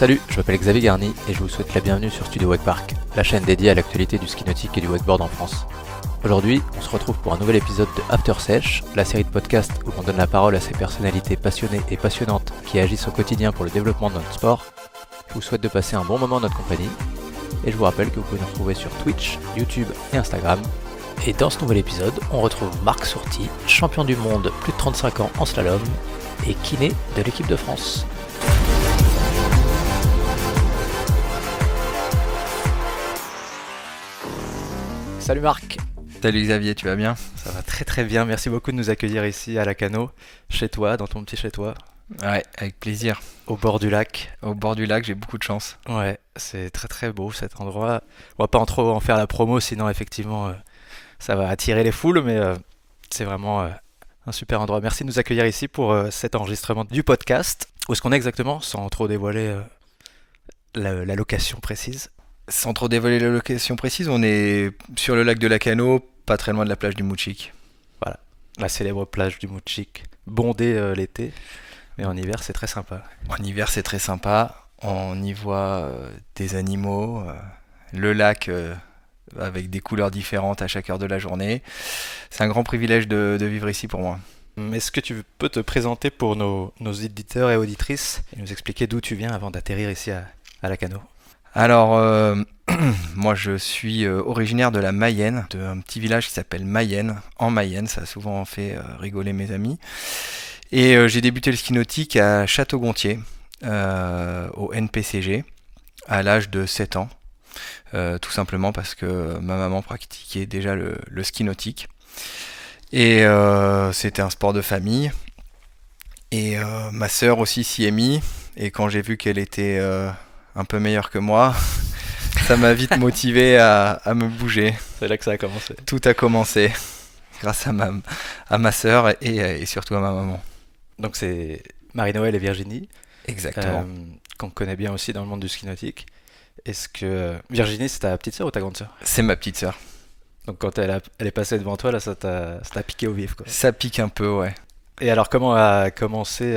Salut, je m'appelle Xavier Garny et je vous souhaite la bienvenue sur Studio Wakepark, la chaîne dédiée à l'actualité du ski nautique et du wakeboard en France. Aujourd'hui, on se retrouve pour un nouvel épisode de After Sesh, la série de podcasts où on donne la parole à ces personnalités passionnées et passionnantes qui agissent au quotidien pour le développement de notre sport. Je vous souhaite de passer un bon moment en notre compagnie et je vous rappelle que vous pouvez nous retrouver sur Twitch, YouTube et Instagram. Et dans ce nouvel épisode, on retrouve Marc Sourty, champion du monde plus de 35 ans en slalom et kiné de l'équipe de France. Salut Marc. Salut Xavier, tu vas bien? Ça va très très bien, merci beaucoup de nous accueillir ici à Lacanau, chez toi, dans ton petit chez toi. Ouais, avec plaisir. Au bord du lac. Au bord du lac, j'ai beaucoup de chance. Ouais, c'est très très beau cet endroit. On va pas trop en faire la promo, sinon effectivement ça va attirer les foules, mais c'est vraiment un super endroit. Merci de nous accueillir ici pour cet enregistrement du podcast. Où est-ce qu'on est exactement, sans trop dévoiler la location précise? Sans trop dévoiler la location précise, on est sur le lac de Lacanau, pas très loin de la plage du Moutchik. Voilà, la célèbre plage du Moutchik, bondée l'été, mais en hiver c'est très sympa. En hiver c'est très sympa, on y voit des animaux, le lac avec des couleurs différentes à chaque heure de la journée. C'est un grand privilège de vivre ici pour moi. Est-ce que tu peux te présenter pour nos éditeurs et auditrices et nous expliquer d'où tu viens avant d'atterrir ici à Lacanau? Alors, moi je suis originaire de la Mayenne, d'un petit village qui s'appelle Mayenne, en Mayenne, ça a souvent fait rigoler mes amis. Et j'ai débuté le ski nautique à Château-Gontier, au NPCG, à l'âge de 7 ans, tout simplement parce que ma maman pratiquait déjà le ski nautique. Et c'était un sport de famille, et ma sœur aussi s'y est mise, et quand j'ai vu qu'elle était un peu meilleure que moi, ça m'a vite motivé à me bouger. C'est là que ça a commencé. Tout a commencé grâce à ma sœur et surtout à ma maman. Donc c'est Marie-Noël et Virginie. Exactement. Qu'on connaît bien aussi dans le monde du ski nautique. Est-ce que Virginie, c'est ta petite sœur ou ta grande sœur? C'est ma petite sœur. Donc quand elle est passée devant toi, là, ça t'a piqué au vif, quoi. Ça pique un peu, ouais. Et alors comment a commencé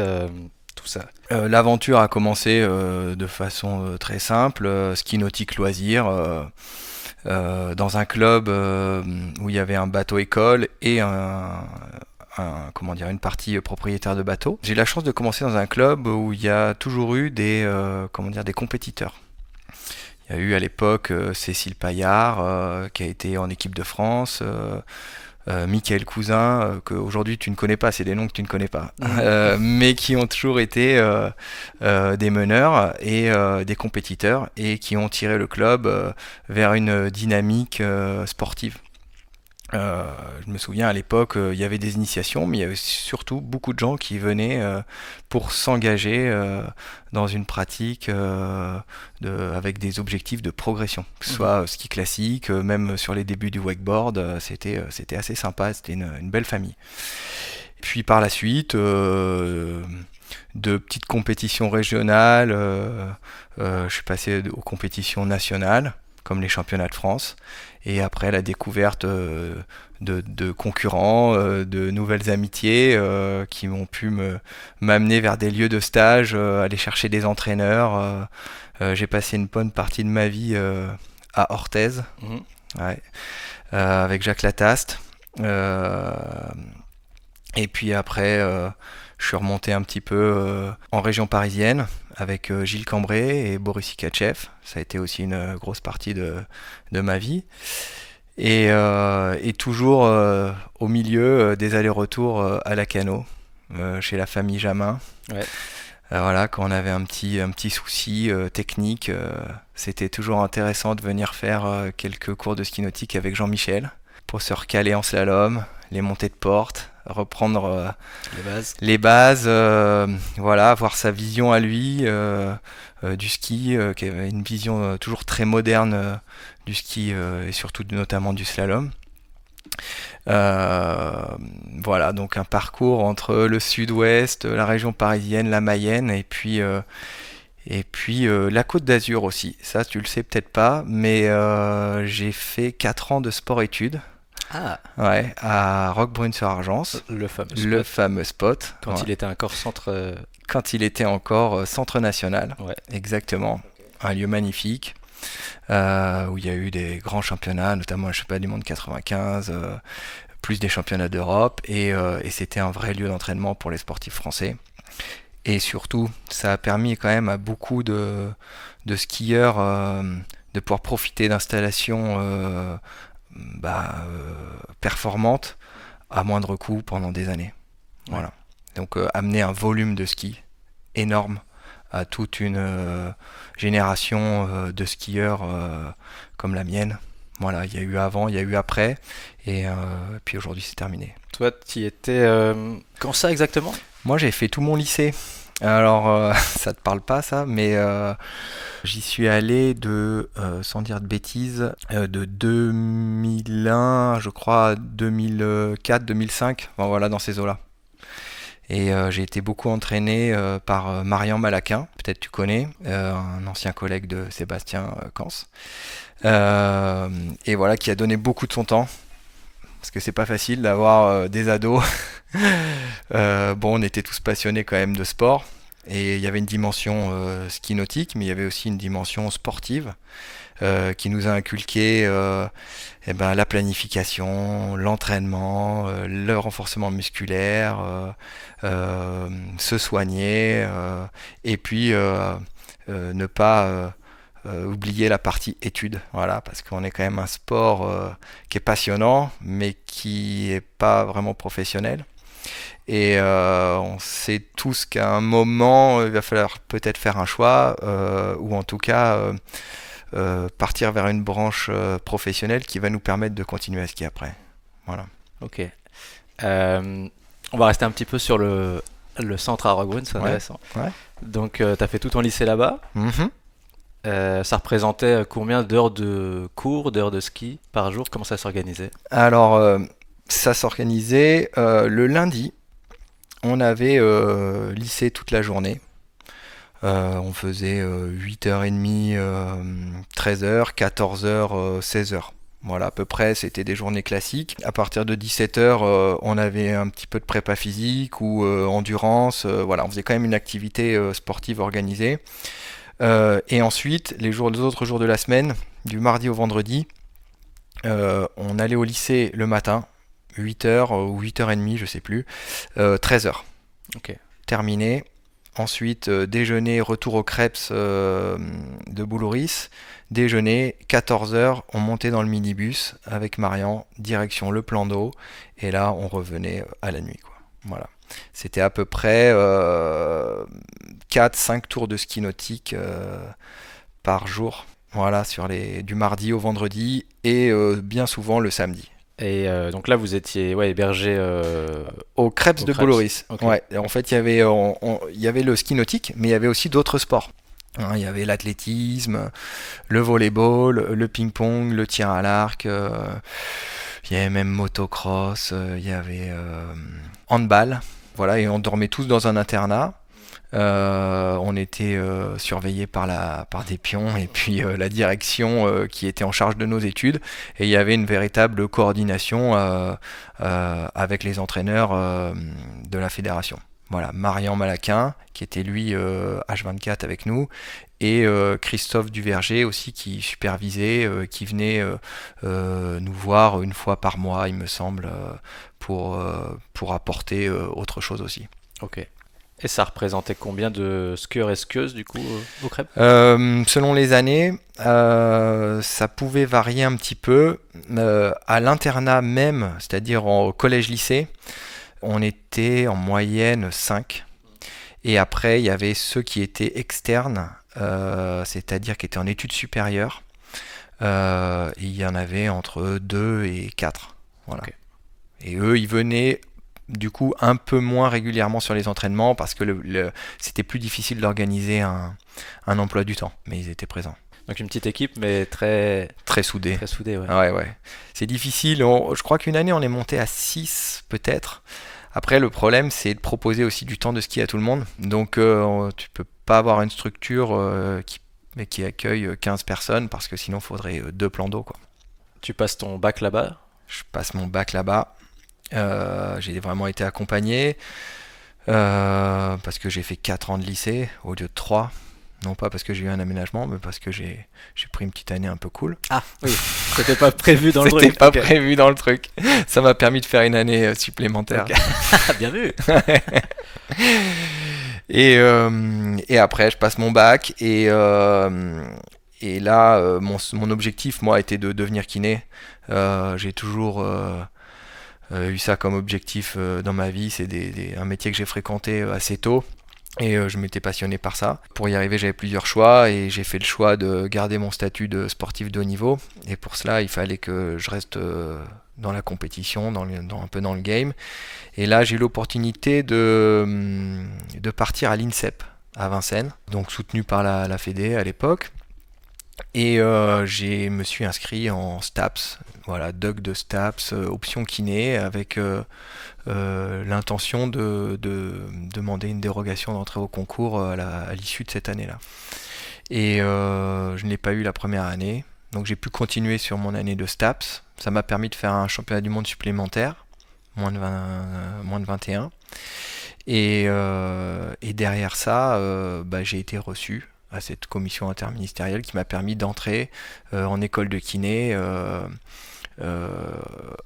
tout ça? L'aventure a commencé de façon très simple, ski nautique loisir, dans un club où il y avait un bateau école et une partie propriétaire de bateau. J'ai la chance de commencer dans un club où il y a toujours eu des compétiteurs. Il y a eu à l'époque Cécile Paillard qui a été en équipe de France, Mickaël Cousin, qu'aujourd'hui tu ne connais pas, c'est des noms que tu ne connais pas, mais qui ont toujours été des meneurs et des compétiteurs et qui ont tiré le club vers une dynamique sportive. Je me souviens à l'époque, il y avait des initiations, mais il y avait surtout beaucoup de gens qui venaient pour s'engager dans une pratique avec des objectifs de progression, que ce soit ski classique, même sur les débuts du wakeboard, c'était assez sympa, c'était une belle famille. Puis par la suite, de petites compétitions régionales, je suis passé aux compétitions nationales, comme les championnats de France, et après la découverte de concurrents, de nouvelles amitiés qui m'ont pu m'amener vers des lieux de stage, aller chercher des entraîneurs. J'ai passé une bonne partie de ma vie à Orthez, ouais, avec Jacques Lataste. Et puis après, je suis remonté un petit peu en région parisienne avec Gilles Cambrai et Boris Ikachev. Ça a été aussi une grosse partie de ma vie. Et toujours au milieu des allers-retours à Lacanau, chez la famille Jamin. Ouais. Voilà, quand on avait un petit souci technique, c'était toujours intéressant de venir faire quelques cours de ski nautique avec Jean-Michel pour se recaler en slalom, les montées de porte, reprendre les bases, voilà, avoir sa vision à lui du ski, qui avait une vision toujours très moderne du ski et surtout notamment du slalom. Voilà, donc un parcours entre le sud-ouest, la région parisienne, la Mayenne et puis la Côte d'Azur aussi. Ça, tu le sais peut-être pas, mais j'ai fait 4 ans de sport-études. Ah. Ouais, à Roquebrune-sur-Argence. Le fameux spot. Quand il était encore centre quand il était encore Centre National. Ouais. Exactement. Un lieu magnifique où il y a eu des grands championnats, notamment le championnat du monde 95, plus des championnats d'Europe, et c'était un vrai lieu d'entraînement pour les sportifs français. Et surtout, ça a permis quand même à beaucoup de skieurs de pouvoir profiter d'installations performantes à moindre coût pendant des années. Voilà. Donc amener un volume de ski énorme à toute une génération de skieurs comme la mienne. Voilà, il y a eu avant, il y a eu après, et puis aujourd'hui c'est terminé. Toi, tu y étais quand ça exactement? Moi j'ai fait tout mon lycée. Alors ça te parle pas ça, mais j'y suis allé sans dire de bêtises, de 2001 je crois à 2004, 2005, enfin, voilà, dans ces eaux-là. Et j'ai été beaucoup entraîné par Marian Malaquin, peut-être tu connais, un ancien collègue de Sébastien Kans. Et voilà, qui a donné beaucoup de son temps, parce que c'est pas facile d'avoir des ados. On était tous passionnés quand même de sport, et il y avait une dimension ski nautique, mais il y avait aussi une dimension sportive qui nous a inculqué la planification, l'entraînement, le renforcement musculaire, se soigner, et puis ne pas oublier la partie études, voilà, parce qu'on est quand même un sport qui est passionnant, mais qui n'est pas vraiment professionnel. Et on sait tous qu'à un moment, il va falloir peut-être faire un choix, ou en tout cas partir vers une branche professionnelle qui va nous permettre de continuer à skier après. Voilà. Ok. On va rester un petit peu sur le centre à Roquebrune, c'est intéressant. Ouais. Donc, tu as fait tout ton lycée là-bas. Ça représentait combien d'heures de cours, d'heures de ski par jour? Comment ça s'organisait? Alors, ça s'organisait le lundi. On avait lycée toute la journée. On faisait 8h30, 13h, 14h, 16h. Voilà, à peu près, c'était des journées classiques. À partir de 17h, on avait un petit peu de prépa physique ou endurance. Voilà, on faisait quand même une activité sportive organisée. Et ensuite, les autres jours de la semaine, du mardi au vendredi, on allait au lycée le matin, 8h ou 8h30, je sais plus, 13h. Ok. Terminé. Ensuite, déjeuner, retour au Crêpes de Boulouris. Déjeuner, 14h, on montait dans le minibus avec Marian, direction le plan d'eau. Et là, on revenait à la nuit, quoi. Voilà. C'était à peu près 4-5 tours de ski nautique par jour. Voilà, du mardi au vendredi et bien souvent le samedi. Et donc là, vous étiez hébergé au Crêpes de Boulouris. Okay. Ouais. En fait, il y avait le ski nautique, mais il y avait aussi d'autres sports. Il y avait l'athlétisme, le volleyball, le ping-pong, le tir à l'arc. Il y avait même motocross. Il y avait handball. Voilà, et on dormait tous dans un internat. On était surveillés par des pions et puis la direction qui était en charge de nos études, et il y avait une véritable coordination avec les entraîneurs de la fédération. Voilà, Marian Malaquin qui était lui H24 avec nous, et Christophe Duverger aussi qui supervisait, qui venait nous voir une fois par mois il me semble, pour apporter autre chose aussi. Ok. Et ça représentait combien de skieurs et skieuses du coup au Crêpes? Selon les années, ça pouvait varier un petit peu. À l'internat même, c'est-à-dire au collège-lycée, on était en moyenne 5. Et après, il y avait ceux qui étaient externes, c'est-à-dire qui étaient en études supérieures. Et il y en avait entre 2 et 4. Voilà. Okay. Et eux, ils venaient du coup un peu moins régulièrement sur les entraînements parce que c'était plus difficile d'organiser un emploi du temps, mais ils étaient présents. Donc une petite équipe, mais très soudée. Très soudée, ouais. Ouais. C'est difficile. Je crois qu'une année, on est monté à 6 peut-être. Après, le problème, c'est de proposer aussi du temps de ski à tout le monde. Donc tu peux pas avoir une structure qui accueille 15 personnes parce que sinon, il faudrait 2 plans d'eau, quoi. Tu passes ton bac là-bas? Je passe mon bac là-bas. J'ai vraiment été accompagné. parce que j'ai fait 4 ans de lycée au lieu de 3. Non pas parce que j'ai eu un aménagement, mais parce que j'ai pris une petite année un peu cool. Ah oui, c'était pas prévu dans le truc. C'était pas Ok. prévu dans le truc. Ça m'a permis de faire une année supplémentaire. Ok. Bien vu. Et après, je passe mon bac. Et là, mon objectif, moi, était de devenir kiné. J'ai toujours eu ça comme objectif dans ma vie. C'est un métier que j'ai fréquenté assez tôt. Et je m'étais passionné par ça. Pour y arriver, j'avais plusieurs choix et j'ai fait le choix de garder mon statut de sportif de haut niveau. Et pour cela, il fallait que je reste dans la compétition, un peu dans le game. Et là, j'ai eu l'opportunité de partir à l'INSEP à Vincennes, donc soutenu par la Fédé à l'époque. Et me suis inscrit en STAPS, voilà, doc de STAPS, option kiné, avec l'intention de demander une dérogation d'entrée au concours à l'issue de cette année-là. Et je ne l'ai pas eu la première année, donc j'ai pu continuer sur mon année de STAPS. Ça m'a permis de faire un championnat du monde supplémentaire, moins de 21. Et derrière ça, j'ai été reçu à cette commission interministérielle qui m'a permis d'entrer en école de kiné à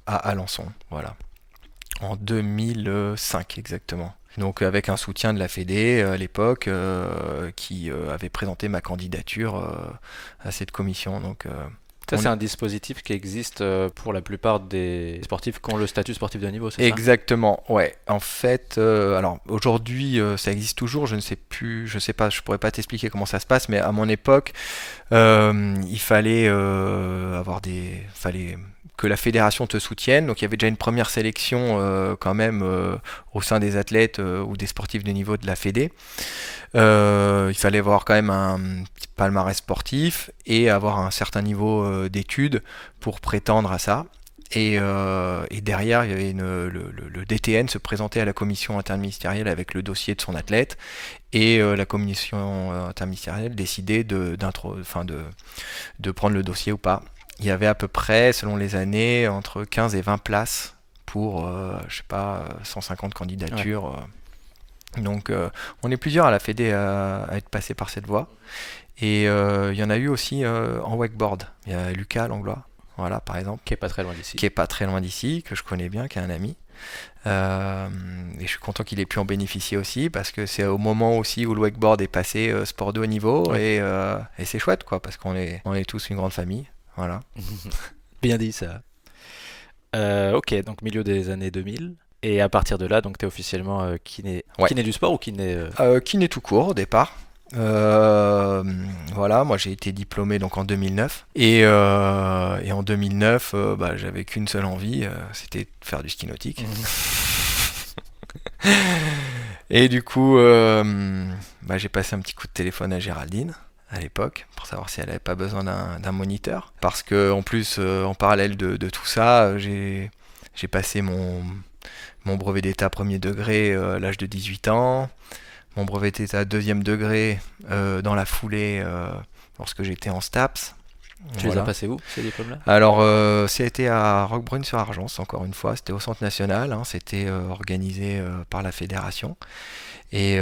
Alençon, voilà, en 2005 exactement. Donc avec un soutien de la Fédé à l'époque qui avait présenté ma candidature à cette commission. Donc Ça, c'est un dispositif qui existe pour la plupart des sportifs qui ont le statut sportif de haut niveau, c'est ça? Exactement, ouais. En fait, alors aujourd'hui, ça existe toujours. Je ne sais plus, je sais pas, je pourrais pas t'expliquer comment ça se passe, mais à mon époque, il fallait fallait que la fédération te soutienne. Donc il y avait déjà une première sélection quand même au sein des athlètes ou des sportifs de niveau de la Fédé. Il fallait avoir quand même un petit palmarès sportif et avoir un certain niveau d'études pour prétendre à ça. Et derrière, il y avait le DTN se présentait à la commission interministérielle avec le dossier de son athlète. Et la commission interministérielle décidait de prendre le dossier ou pas. Il y avait à peu près, selon les années, entre 15 et 20 places pour, 150 candidatures. Ouais. Donc on est plusieurs à la Fédé à être passés par cette voie. Et il y en a eu aussi en wakeboard. Il y a Lucas Langlois, voilà, par exemple. Qui est pas très loin d'ici. Qui est pas très loin d'ici, que je connais bien, qui est un ami. Et je suis content qu'il ait pu en bénéficier aussi, parce que c'est au moment aussi où le wakeboard est passé sport de haut niveau. Ouais. Et c'est chouette, quoi, parce qu'on est tous une grande famille. Voilà. Bien dit ça. Ok, donc milieu des années 2000. Et à partir de là, donc tu es officiellement kiné. Ouais. Kiné du sport ou kiné Kiné tout court au départ. Voilà, moi j'ai été diplômé donc en 2009 et en 2009 j'avais qu'une seule envie, c'était de faire du ski nautique. Et du coup j'ai passé un petit coup de téléphone à Géraldine à l'époque pour savoir si elle avait pas besoin d'un moniteur, parce que en plus en parallèle de tout ça, j'ai passé mon brevet d'état premier degré à l'âge de 18 ans, mon brevet d'état deuxième degré dans la foulée lorsque j'étais en STAPS. Tu les as passés où, ces diplômes-là? Alors, c'était à Roquebrune-sur-Argence, encore une fois. C'était au Centre National. Hein, c'était organisé par la fédération. Et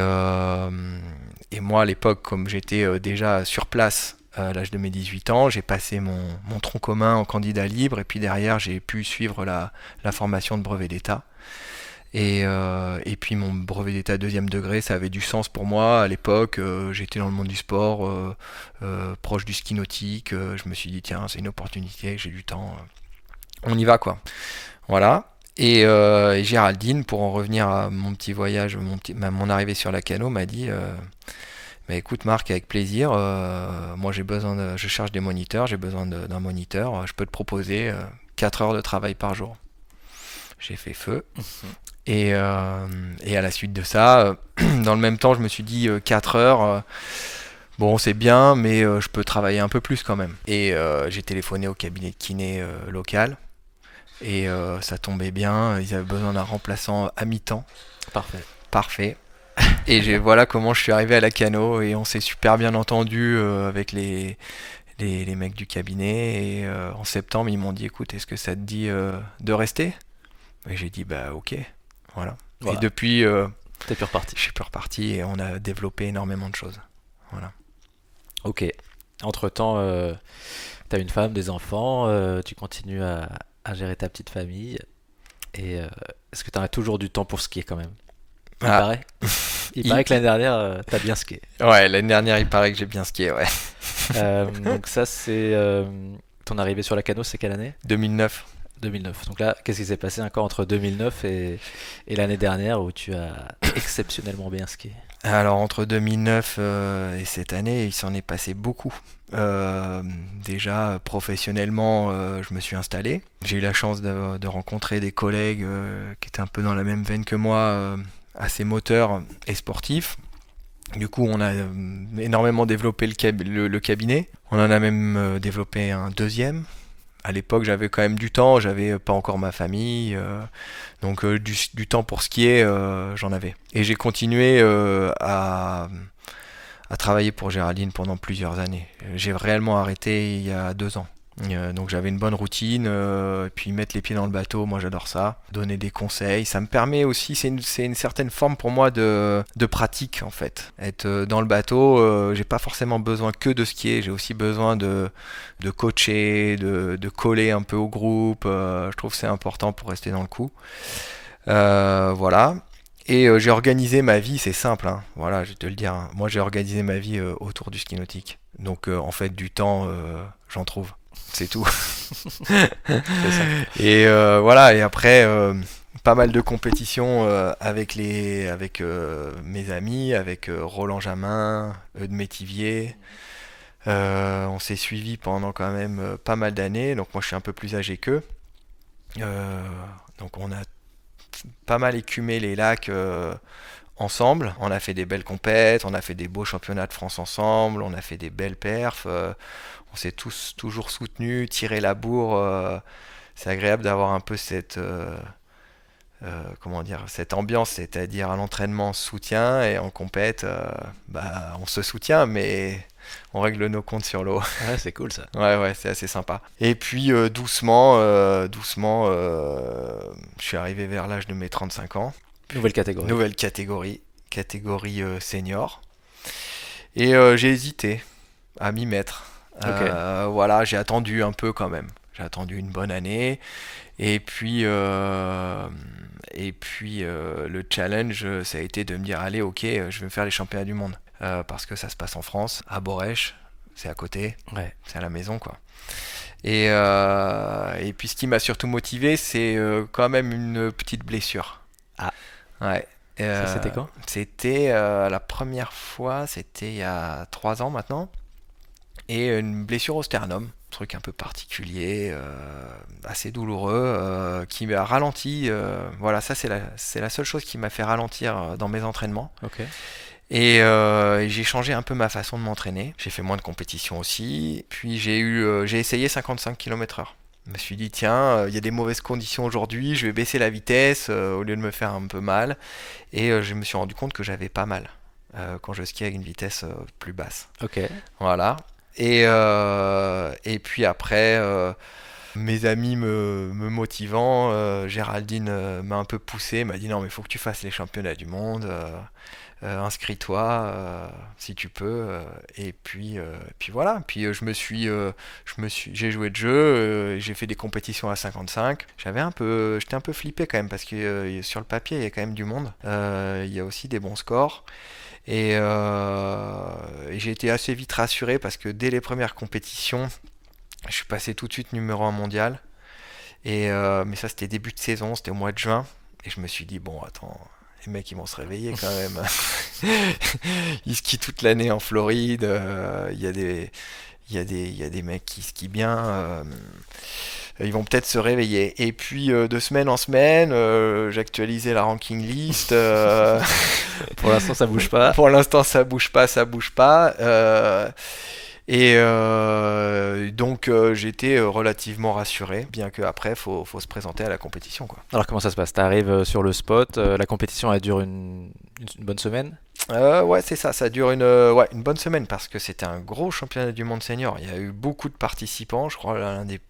moi, à l'époque, comme j'étais déjà sur place à l'âge de mes 18 ans, j'ai passé mon tronc commun en candidat libre. Et puis derrière, j'ai pu suivre la formation de brevet d'état. Et puis mon brevet d'état deuxième degré, ça avait du sens pour moi. À l'époque, j'étais dans le monde du sport, proche du ski nautique. Je me suis dit, tiens, c'est une opportunité, j'ai du temps. On y va, quoi. Voilà. Et Géraldine, pour en revenir à mon petit voyage, mon arrivée sur la Cano, m'a dit écoute Marc, avec plaisir, moi je cherche des moniteurs, j'ai besoin d'un moniteur, je peux te proposer 4 heures de travail par jour. J'ai fait feu. Et à la suite de ça, dans le même temps, je me suis dit 4 heures, bon c'est bien, mais je peux travailler un peu plus quand même. Et j'ai téléphoné au cabinet de kiné local. Et ça tombait bien, ils avaient besoin d'un remplaçant à mi-temps. Parfait. Et voilà comment je suis arrivé à la Cano, et on s'est super bien entendu avec les mecs du cabinet. Et en septembre, ils m'ont dit, écoute, est-ce que ça te dit de rester? Et j'ai dit, ok. Voilà. Et depuis T'es plus reparti. Je suis plus reparti et on a développé énormément de choses. Voilà. Ok. Entre-temps, t'as une femme, des enfants, tu continues à gérer ta petite famille. Et est-ce que t'en as toujours du temps pour skier quand même? Il Ah, paraît. Il paraît que l'année dernière, t'as bien skié. ouais, l'année dernière, il paraît que j'ai bien skié, ouais. Donc ça, c'est ton arrivée sur la Cano, c'est quelle année? 2009. 2009. Donc là, qu'est-ce qui s'est passé encore entre 2009 et l'année dernière où tu as exceptionnellement bien skié? Alors, entre 2009 et cette année, il s'en est passé beaucoup. Déjà, professionnellement, je me suis installé. J'ai eu la chance de rencontrer des collègues qui étaient un peu dans la même veine que moi, assez moteurs et sportifs. Du coup, on a énormément développé le cabinet. On en a même développé un deuxième. À l'époque, j'avais quand même du temps, j'avais pas encore ma famille, donc du temps pour skier, j'en avais. Et j'ai continué à travailler pour Géraldine pendant plusieurs années. J'ai réellement arrêté il y a 2 ans. Donc j'avais une bonne routine, et puis mettre les pieds dans le bateau, moi j'adore ça. Donner des conseils, ça me permet aussi, c'est une certaine forme pour moi de pratique en fait. Être dans le bateau, j'ai pas forcément besoin que de skier, j'ai aussi besoin de coacher, de coller un peu au groupe. Je trouve que c'est important pour rester dans le coup. Voilà. Et j'ai organisé ma vie, c'est simple, hein. Voilà, je vais te le dire, hein. Moi j'ai organisé ma vie autour du ski nautique. Donc en fait du temps, j'en trouve. C'est tout. C'est ça. Et voilà, et après, pas mal de compétitions avec mes amis, avec Roland Jamin, Eudes Métivier. On s'est suivis pendant quand même pas mal d'années, donc moi je suis un peu plus âgé qu'eux. Donc on a pas mal écumé les lacs ensemble. On a fait des belles compètes, on a fait des beaux championnats de France ensemble, on a fait des belles perfs. On s'est tous toujours soutenus, tiré la bourre. C'est agréable d'avoir un peu comment dire, cette ambiance, c'est-à-dire à l'entraînement soutien et en compète, on se soutient, mais on règle nos comptes sur l'eau. Ouais, c'est cool ça. Ouais, c'est assez sympa. Et puis doucement, je suis arrivé vers l'âge de mes 35 ans. Nouvelle catégorie. Nouvelle catégorie senior. Et j'ai hésité à m'y mettre. Ok. Voilà, j'ai attendu un peu quand même. J'ai attendu une bonne année. Et puis, le challenge, ça a été de me dire, allez, ok, je vais me faire les championnats du monde. Parce que ça se passe en France, à Borèche, c'est à côté, Ouais. c'est à la maison, quoi. Et puis ce qui m'a surtout motivé, c'est quand même une petite blessure. Ah. Ouais. Ça, c'était quand? C'était la première fois, c'était il y a 3 ans maintenant. Et une blessure au sternum, truc un peu particulier, assez douloureux, qui m'a ralenti. Voilà, ça c'est la seule chose qui m'a fait ralentir dans mes entraînements. Ok. Et j'ai changé un peu ma façon de m'entraîner. J'ai fait moins de compétitions aussi. Puis j'ai essayé 55 km/h. Je me suis dit, tiens, il y a des mauvaises conditions aujourd'hui, je vais baisser la vitesse au lieu de me faire un peu mal. Et je me suis rendu compte que j'avais pas mal quand je skiais avec une vitesse plus basse. Ok. Voilà. Et puis après, mes amis me motivant, Géraldine m'a un peu poussé, m'a dit non mais il faut que tu fasses les championnats du monde, inscris-toi si tu peux. Et puis voilà. Puis j'ai joué de jeu, j'ai fait des compétitions à 55. J'étais un peu flippé quand même parce que sur le papier il y a quand même du monde. Il y a aussi des bons scores. Et j'ai été assez vite rassuré parce que dès les premières compétitions, je suis passé tout de suite numéro 1 mondial. Mais ça, c'était début de saison, c'était au mois de juin. Et je me suis dit, bon, attends, les mecs, ils vont se réveiller quand même. Ils skient toute l'année en Floride. Il y a des mecs qui skient bien. Ils vont peut-être se réveiller. Et puis, de semaine en semaine, j'actualisais la ranking list. Pour l'instant, ça bouge pas. Pour l'instant, ça bouge pas. Donc j'étais relativement rassuré, bien qu'après, faut se présenter à la compétition, quoi. Alors, comment ça se passe? T'arrives sur le spot, la compétition, elle dure une bonne semaine? Ouais, c'est ça, ça dure une bonne semaine parce que c'était un gros championnat du monde senior. Il y a eu beaucoup de participants, je crois l'un des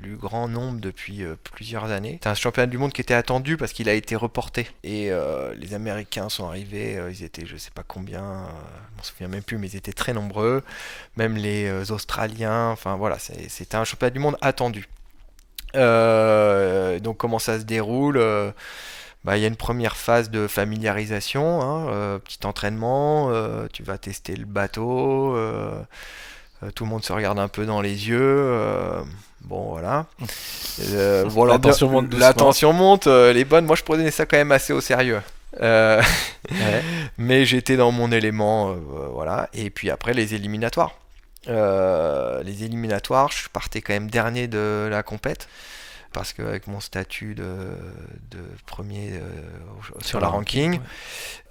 plus grand nombre depuis plusieurs années. C'est un championnat du monde qui était attendu parce qu'il a été reporté. Et les Américains sont arrivés, ils étaient je sais pas combien, je m'en souviens même plus, mais ils étaient très nombreux. Même les Australiens, enfin voilà, c'était un championnat du monde attendu. Donc comment ça se déroule il y a une première phase de familiarisation, hein, petit entraînement, tu vas tester le bateau, tout le monde se regarde un peu dans les yeux, bon voilà. L'attention monte, les bonnes, moi je prenais ça quand même assez au sérieux. Ouais. Mais j'étais dans mon élément, voilà. Et puis après les éliminatoires. Je partais quand même dernier de la compète. Parce qu'avec mon statut de premier sur la ranking. Ouais.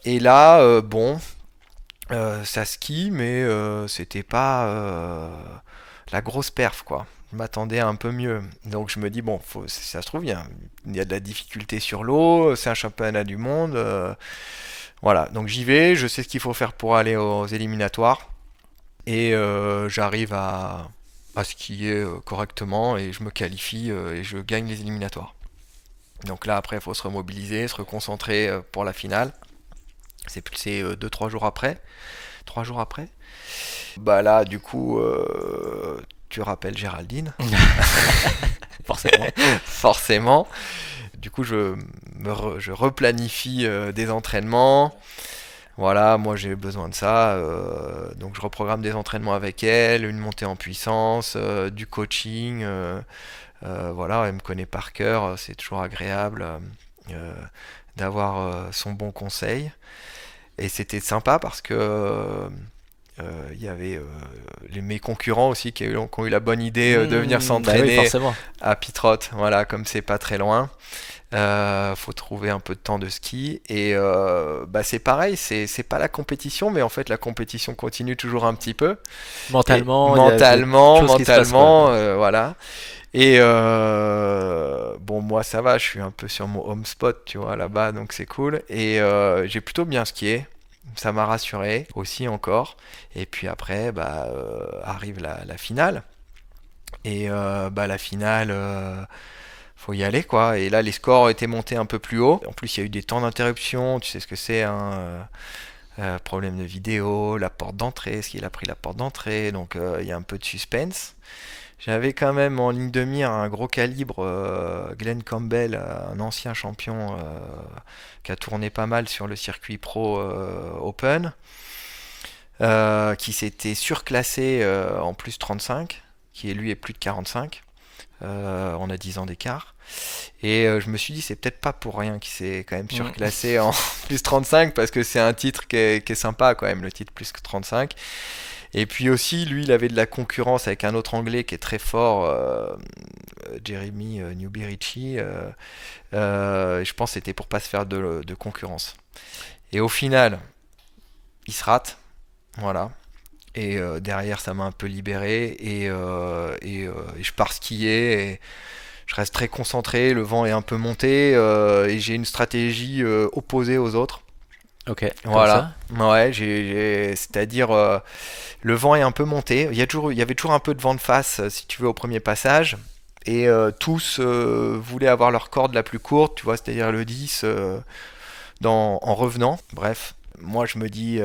Et là, ça skie, mais c'était pas la grosse perf, quoi. Je m'attendais à un peu mieux. Donc je me dis, bon, si ça se trouve, il y a de la difficulté sur l'eau, c'est un championnat du monde. Voilà, donc j'y vais, je sais ce qu'il faut faire pour aller aux éliminatoires. Et j'arrive à skier correctement et je me qualifie et je gagne les éliminatoires. Donc là après il faut se remobiliser, se reconcentrer pour la finale. C'est 2-3 jours après. 3 jours après. Bah là du coup tu rappelles Géraldine. Forcément. Forcément. Du coup je replanifie des entraînements. Voilà, moi j'ai besoin de ça, donc je reprogramme des entraînements avec elle, une montée en puissance, du coaching, voilà, elle me connaît par cœur, c'est toujours agréable d'avoir son bon conseil. Et c'était sympa parce que il y avait mes concurrents aussi qui ont eu la bonne idée de venir s'entraîner à Pitrot, voilà, comme c'est pas très loin. Faut trouver un peu de temps de ski et c'est pareil, c'est pas la compétition, mais en fait la compétition continue toujours un petit peu mentalement, voilà. Et bon, moi ça va, je suis un peu sur mon home spot, tu vois, là-bas, donc c'est cool. Et j'ai plutôt bien skié, ça m'a rassuré aussi encore. Et puis après arrive la finale. Et la finale, faut y aller, quoi. Et là les scores étaient montés un peu plus haut. En plus il y a eu des temps d'interruption, tu sais ce que c'est, hein, problème de vidéo, la porte d'entrée, est-ce qu'il a pris la porte d'entrée, donc il y a un peu de suspense. J'avais quand même en ligne de mire un gros calibre, Glenn Campbell, un ancien champion qui a tourné pas mal sur le circuit pro Open, qui s'était surclassé en plus 35, qui lui est plus de 45. On a 10 ans d'écart. Et je me suis dit, c'est peut-être pas pour rien qu'il s'est quand même surclassé en plus 35, parce que c'est un titre qui est sympa quand même, le titre plus que 35. Et puis aussi, lui, il avait de la concurrence avec un autre Anglais qui est très fort, Jeremy Newby-Ritchie. Je pense que c'était pour pas se faire de concurrence. Et au final, il se rate. Voilà. Et derrière, ça m'a un peu libéré. Et je pars skier. Et je reste très concentré. Le vent est un peu monté. Et j'ai une stratégie opposée aux autres. Ok. Voilà. Ouais, c'est-à-dire le vent est un peu monté. Il y avait toujours un peu de vent de face, si tu veux, au premier passage. Et tous voulaient avoir leur corde la plus courte, tu vois, c'est-à-dire le 10 en revenant. Bref, moi je me dis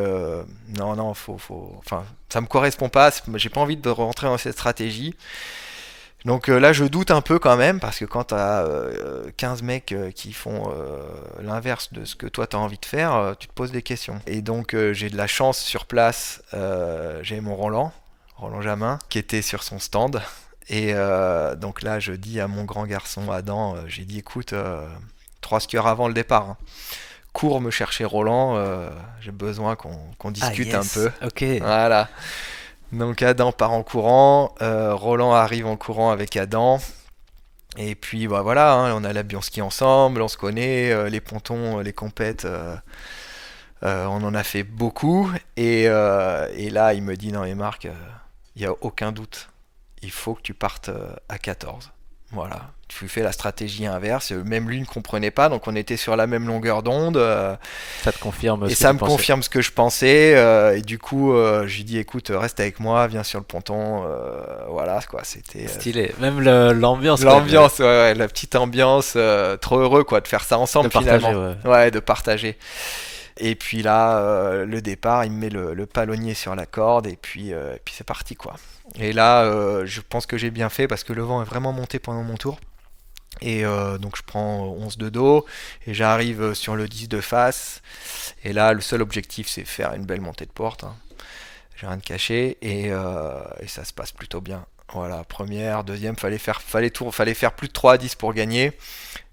non, enfin, ça me correspond pas. J'ai pas envie de rentrer dans cette stratégie. Donc là je doute un peu quand même, parce que quand t'as 15 mecs qui font l'inverse de ce que toi t'as envie de faire, tu te poses des questions. Et donc j'ai de la chance sur place, j'ai mon Roland Jamin, qui était sur son stand. Et donc là je dis à mon grand garçon Adam, j'ai dit écoute, 3 skieurs avant le départ, hein, cours me chercher Roland, j'ai besoin qu'on discute un peu. Ok. Voilà. Donc Adam part en courant, Roland arrive en courant avec Adam, et puis voilà, hein, on a la bien ski ensemble, on se connaît, les pontons, les compètes, on en a fait beaucoup, et là il me dit non mais Marc, il n'y a aucun doute, il faut que tu partes à 14. Voilà. Tu fais la stratégie inverse. Même lui ne comprenait pas, donc on était sur la même longueur d'onde. Ça te confirme Et ce que ça tu me pensais. confirme ce que je pensais. Et du coup, je lui dis, écoute, reste avec moi, viens sur le ponton. Voilà, quoi. C'était Stylé. Même l'ambiance, quand même, l'ambiance, ouais, la petite ambiance. Trop heureux, quoi, de faire ça de ensemble partager, finalement. ouais. Ouais, de partager. Et puis là, le départ, il me met le palonnier sur la corde et puis c'est parti quoi. Et là, je pense que j'ai bien fait parce que le vent est vraiment monté pendant mon tour. Et donc je prends 11 de dos et j'arrive sur le 10 de face. Et là, le seul objectif, c'est faire une belle montée de porte, hein. J'ai rien de caché et ça se passe plutôt bien. Voilà, première, deuxième, fallait faire plus de 3 à 10 pour gagner,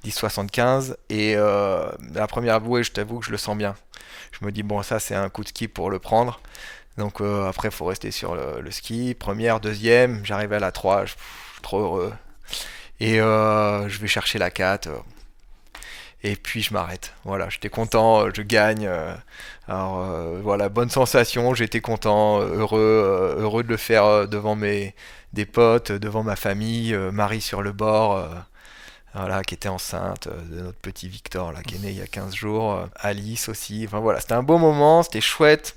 10,75. Et la première bouée, je t'avoue que je le sens bien. Je me dis, bon, ça c'est un coup de ski pour le prendre. Donc après, il faut rester sur le ski. Première, deuxième, j'arrive à la 3, je suis trop heureux. Et je vais chercher la 4. Et puis je m'arrête. Voilà, j'étais content, je gagne. Alors voilà, bonne sensation, j'étais content, heureux de le faire devant des potes, devant ma famille, Marie sur le bord, voilà, qui était enceinte de notre petit Victor, là, qui est né il y a 15 jours, Alice aussi. Enfin voilà, c'était un beau moment, c'était chouette.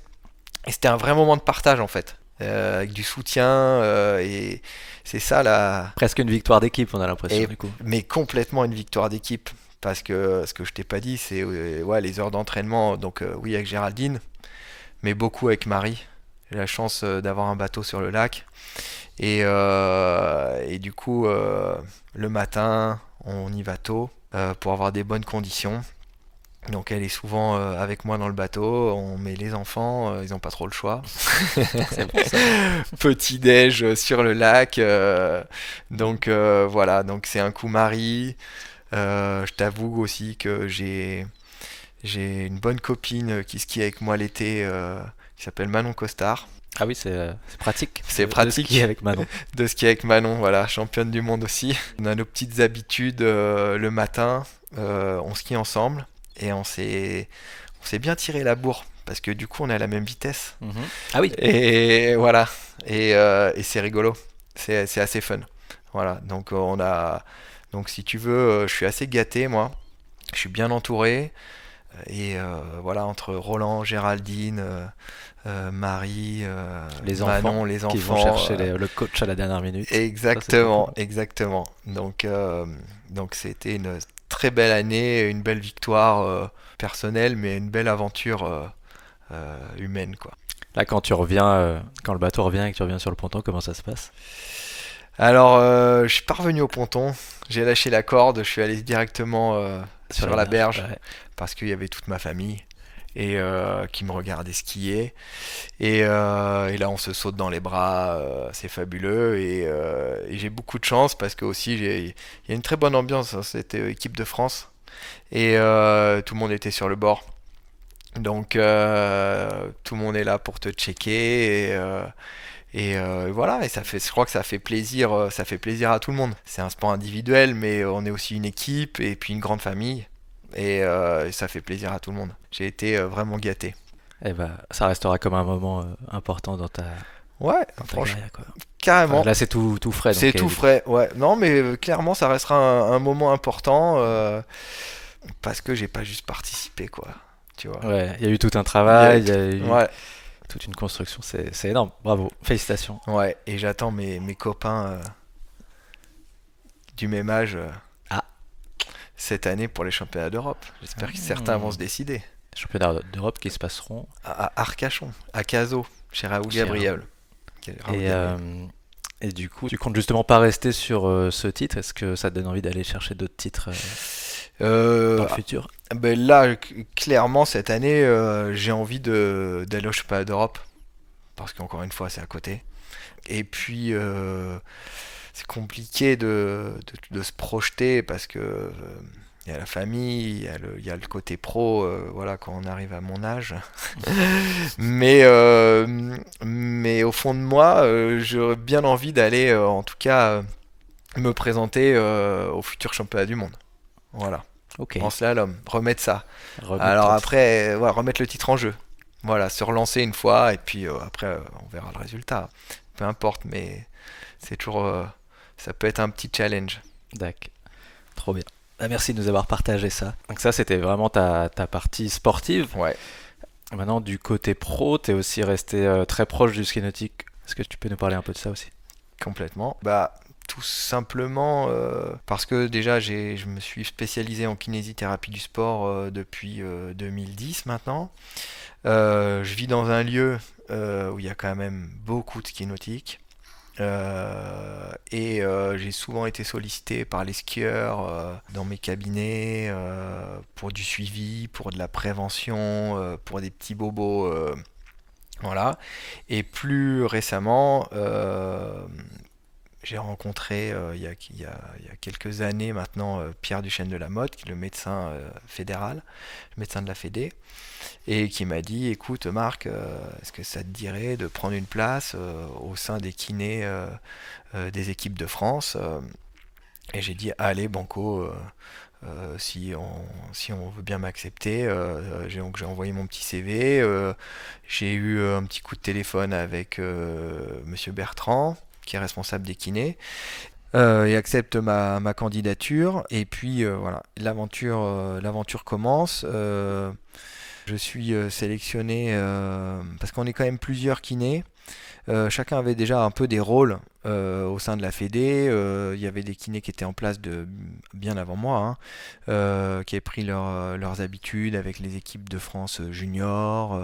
Et c'était un vrai moment de partage en fait, avec du soutien. Et c'est ça la. Presque une victoire d'équipe, on a l'impression, Et, du coup. mais complètement une victoire d'équipe. Parce que ce que je t'ai pas dit, c'est ouais, les heures d'entraînement. Donc oui, avec Géraldine, mais beaucoup avec Marie. J'ai la chance d'avoir un bateau sur le lac. Et du coup, le matin, on y va tôt pour avoir des bonnes conditions. Donc elle est souvent avec moi dans le bateau, on met les enfants, ils n'ont pas trop le choix. C'est pour ça. Petit déj sur le lac, donc voilà, donc c'est un coup Marie. Je t'avoue aussi que j'ai une bonne copine qui skie avec moi l'été, qui s'appelle Manon Costard. Ah oui, c'est pratique. C'est De pratique skier avec Manon. de skier avec Manon, voilà, championne du monde aussi. On a nos petites habitudes le matin, on skie ensemble et on s'est bien tiré la bourre parce que du coup on est à la même vitesse. Mhm. Ah oui. Et voilà, et c'est rigolo, c'est assez fun. Voilà, donc si tu veux, je suis assez gâté moi, je suis bien entouré. Et voilà, entre Roland, Géraldine, Marie, Les Manon, enfants les qui vont enfants. chercher le coach à la dernière minute. Ça, c'est trop Exactement, cool. exactement. Donc c'était une très belle année, une belle victoire personnelle, mais une belle aventure humaine, quoi. Là, quand tu reviens, quand le bateau revient et que tu reviens sur le ponton, comment ça se passe? Alors, je suis pas revenu au ponton, j'ai lâché la corde, je suis allé directement sur la berge Ouais. parce qu'il y avait toute ma famille et qui me regardait skier. Et là, on se saute dans les bras, c'est fabuleux. Et j'ai beaucoup de chance parce que aussi, il y a une très bonne ambiance dans cette équipe de France. Et tout le monde était sur le bord. Donc, tout le monde est là pour te checker. Et voilà, et je crois que ça fait plaisir à tout le monde. C'est un sport individuel, mais on est aussi une équipe et puis une grande famille. Et ça fait plaisir à tout le monde. J'ai été vraiment gâté. Et bah, ça restera comme un moment important Ouais, dans ta franchement, carrière, quoi. Enfin, carrément. là, c'est tout frais, C'est donc tout frais, ouais. Non, mais clairement, ça restera un moment important parce que j'ai pas juste participé, quoi. Tu vois. ouais, il y a eu tout un Il y a travail, eu il y a eu Ouais, toute une construction. C'est énorme. Bravo. Félicitations. ouais. Et j'attends mes copains du même âge Ah. cette année pour les championnats d'Europe. J'espère que certains vont se décider. Championnats d'Europe qui se passeront. À Arcachon, à Cazaux, chez Raoul Chez Gabriel. Raoul Et, Gabriel. et du coup, tu comptes justement pas rester sur ce titre. Est-ce que ça te donne envie d'aller chercher d'autres titres dans Euh, le futur? ben là, clairement, cette année, j'ai envie d'aller au championnat d'Europe. Parce qu'encore une fois, c'est à côté. Et puis, c'est compliqué de se projeter parce que il y a la famille, il y a le côté pro, voilà, quand on arrive à mon âge. Mais au fond de moi, j'aurais bien envie d'aller, en tout cas, me présenter au futur championnat du monde. Voilà, Ok. en slalom, remettre ça. Remettre Alors ton- après, ouais, remettre le titre en jeu. Voilà, se relancer une fois et puis après on verra le résultat. Peu importe, mais c'est toujours ça peut être un petit challenge. D'accord, trop bien. Merci de nous avoir partagé ça. Donc ça, c'était vraiment ta partie sportive. Ouais. Maintenant, du côté pro, tu es aussi resté très proche du ski nautique. Est-ce que tu peux nous parler un peu de ça aussi? Complètement. Bah, tout simplement parce que déjà je me suis spécialisé en kinésithérapie du sport depuis 2010 maintenant. Je vis dans un lieu où il y a quand même beaucoup de ski nautique. J'ai souvent été sollicité par les skieurs dans mes cabinets pour du suivi, pour de la prévention, pour des petits bobos. Voilà. Et plus récemment, j'ai rencontré il y a quelques années maintenant Pierre Duchesne de la Motte, qui est le médecin fédéral, le médecin de la Fédé, et qui m'a dit écoute Marc, est-ce que ça te dirait de prendre une place au sein des kinés des équipes de France Et j'ai dit allez banco, si on veut bien m'accepter. Donc j'ai envoyé mon petit CV, j'ai eu un petit coup de téléphone avec Monsieur Bertrand, qui est responsable des kinés. Il accepte ma candidature et puis voilà, l'aventure commence. Je suis sélectionné parce qu'on est quand même plusieurs kinés. Chacun avait déjà un peu des rôles au sein de la Fédé. Il y avait des kinés qui étaient en place bien avant moi, hein, qui avaient pris leurs habitudes avec les équipes de France juniors,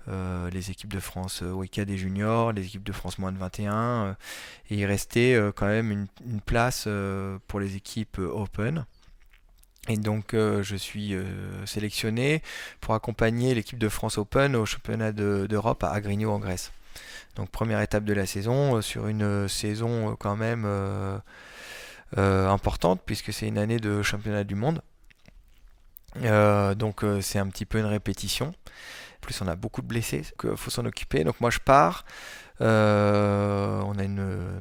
les équipes de France WECA des juniors, les équipes de France moins de 21. Et il restait quand même une place pour les équipes Open. Et donc je suis sélectionné pour accompagner l'équipe de France Open au championnat d'Europe à Agrigno en Grèce. Donc première étape de la saison, sur une saison quand même importante, puisque c'est une année de championnat du monde. Donc c'est un petit peu une répétition. En plus on a beaucoup de blessés, donc faut s'en occuper. Donc moi je pars. On a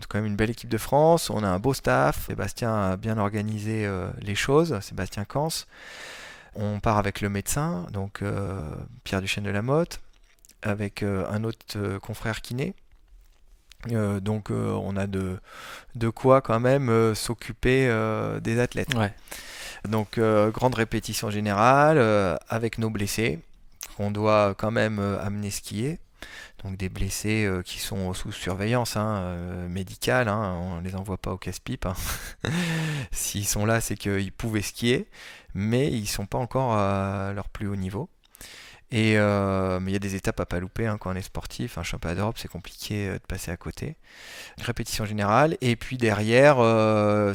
quand même une belle équipe de France, on a un beau staff. Sébastien a bien organisé les choses, Sébastien Cans. On part avec le médecin, donc Pierre Duchesne de la Motte, avec un autre confrère kiné. Donc on a de quoi quand même s'occuper des athlètes. Ouais. Donc grande répétition générale avec nos blessés qu'on doit quand même amener skier. Donc des blessés qui sont sous surveillance médicale, on ne les envoie pas au casse-pipe. S'ils sont là, c'est qu'ils pouvaient skier, mais ils ne sont pas encore à leur plus haut niveau. Mais il y a des étapes à pas louper quand on est sportif. Un championnat d'Europe, c'est compliqué de passer à côté. Répétition générale. Et puis derrière,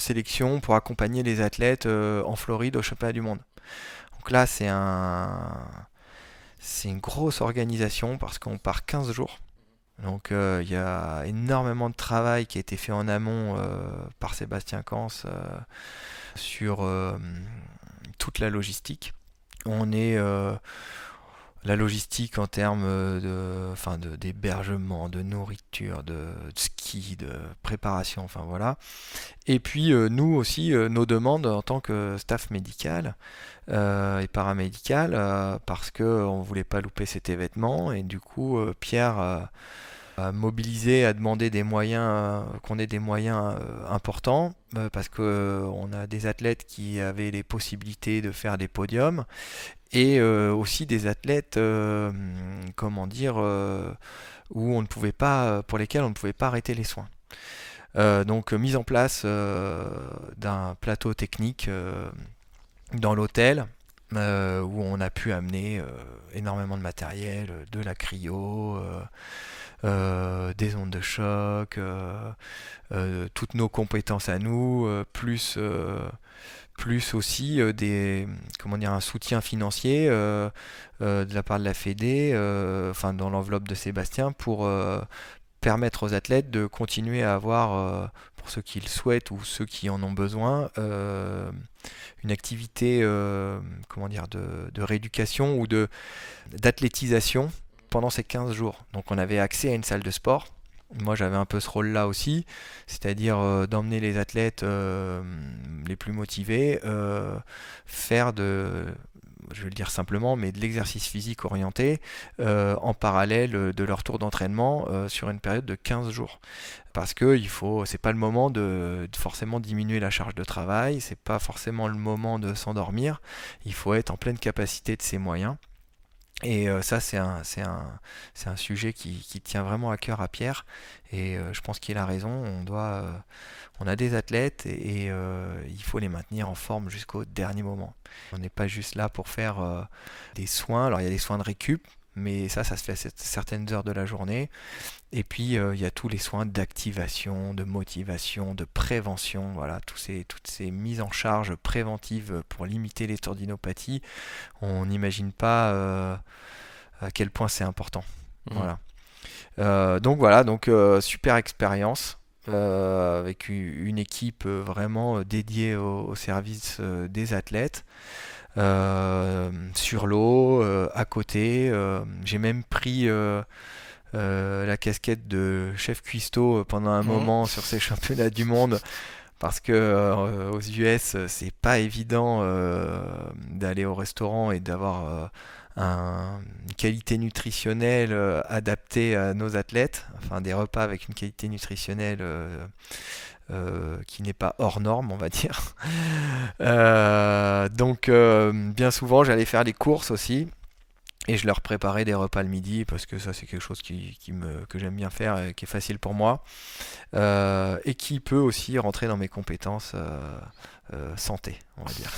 sélection pour accompagner les athlètes en Floride au championnat du monde. Donc là, c'est une grosse organisation parce qu'on part 15 jours. Donc il y a énormément de travail qui a été fait en amont par Sébastien Cans sur toute la logistique. On est la logistique en termes d'hébergement, de nourriture, de ski, de préparation, enfin voilà. Et puis nous aussi, nos demandes en tant que staff médical et paramédical, parce qu'on ne voulait pas louper cet événement. Et du coup, Pierre a mobilisé, a demandé des moyens, qu'on ait des moyens importants, parce qu'on a des athlètes qui avaient les possibilités de faire des podiums et aussi des athlètes, où on ne pouvait pas, pour lesquels on ne pouvait pas arrêter les soins. Donc mise en place d'un plateau technique dans l'hôtel où on a pu amener énormément de matériel, de la cryo, des ondes de choc, toutes nos compétences à nous, plus aussi un soutien financier de la part de la Fédé, dans l'enveloppe de Sébastien, pour permettre aux athlètes de continuer à avoir, pour ceux qui le souhaitent ou ceux qui en ont besoin, une activité de rééducation ou d'athlétisation pendant ces 15 jours. Donc on avait accès à une salle de sport. Moi j'avais un peu ce rôle-là aussi, c'est-à-dire d'emmener les athlètes les plus motivés faire je vais le dire simplement, mais de l'exercice physique orienté en parallèle de leur tour d'entraînement sur une période de 15 jours. Parce que c'est pas le moment de forcément diminuer la charge de travail, c'est pas forcément le moment de s'endormir, il faut être en pleine capacité de ses moyens. Et ça, c'est un sujet qui tient vraiment à cœur à Pierre. Et je pense qu'il a raison. On a des athlètes et il faut les maintenir en forme jusqu'au dernier moment. On n'est pas juste là pour faire des soins. Alors, il y a des soins de récup, mais ça se fait à certaines heures de la journée. Et puis, il y a tous les soins d'activation, de motivation, de prévention. Voilà, toutes ces mises en charge préventives pour limiter les tendinopathies. On n'imagine pas à quel point c'est important. Voilà. Donc super expérience avec une équipe vraiment dédiée au service des athlètes. Sur l'eau, à côté. J'ai même pris la casquette de chef cuistot pendant un moment sur ces championnats du monde. Parce que aux US, c'est pas évident d'aller au restaurant et d'avoir une qualité nutritionnelle adaptée à nos athlètes, enfin des repas avec une qualité nutritionnelle qui n'est pas hors norme, on va dire. Donc bien souvent, j'allais faire les courses aussi. Et je leur préparais des repas le midi parce que ça c'est quelque chose que j'aime bien faire et qui est facile pour moi et qui peut aussi rentrer dans mes compétences santé, on va dire.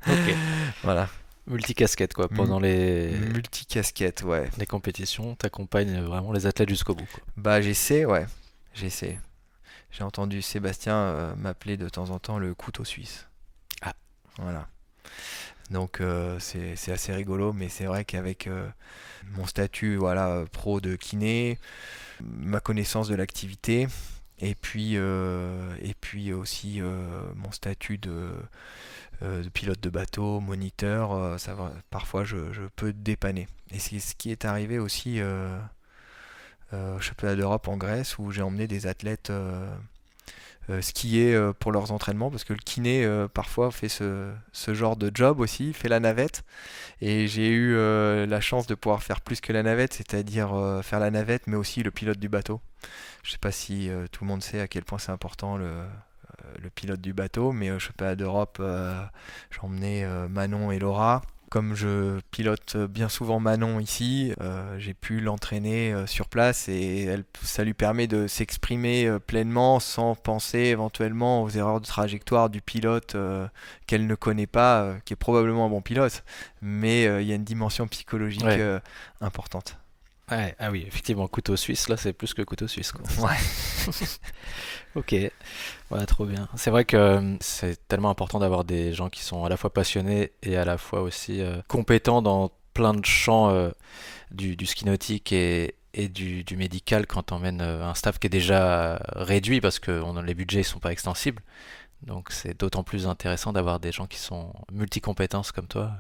Ok. Voilà. Multicasquette quoi. Pendant Multicasquette, ouais. les compétitions, t'accompagnes vraiment les athlètes jusqu'au bout, quoi. Bah j'essaie. J'ai entendu Sébastien m'appeler de temps en temps le couteau suisse. Ah. Voilà. Donc c'est assez rigolo, mais c'est vrai qu'avec mon statut pro de kiné, ma connaissance de l'activité, et puis aussi mon statut de pilote de bateau, moniteur, parfois je peux dépanner. Et c'est ce qui est arrivé aussi au championnat d'Europe en Grèce, où j'ai emmené des athlètes skier pour leurs entraînements, parce que le kiné parfois fait ce genre de job aussi, fait la navette, et j'ai eu la chance de pouvoir faire plus que la navette, c'est-à-dire faire la navette mais aussi le pilote du bateau. Je sais pas si tout le monde sait à quel point c'est important le pilote du bateau, mais au championnat d'Europe j'ai emmené Manon et Laura. Comme je pilote bien souvent Manon ici, j'ai pu l'entraîner sur place et ça lui permet de s'exprimer pleinement sans penser éventuellement aux erreurs de trajectoire du pilote qu'elle ne connaît pas, qui est probablement un bon pilote, mais il y a une dimension psychologique importante. Ouais, ah oui, effectivement, couteau suisse, là c'est plus que couteau suisse, quoi. Ouais. Ok, ouais, trop bien. C'est vrai que c'est tellement important d'avoir des gens qui sont à la fois passionnés et à la fois aussi compétents dans plein de champs du ski nautique et du médical quand on mène un staff qui est déjà réduit parce que les budgets ne sont pas extensibles. Donc c'est d'autant plus intéressant d'avoir des gens qui sont multi-compétences comme toi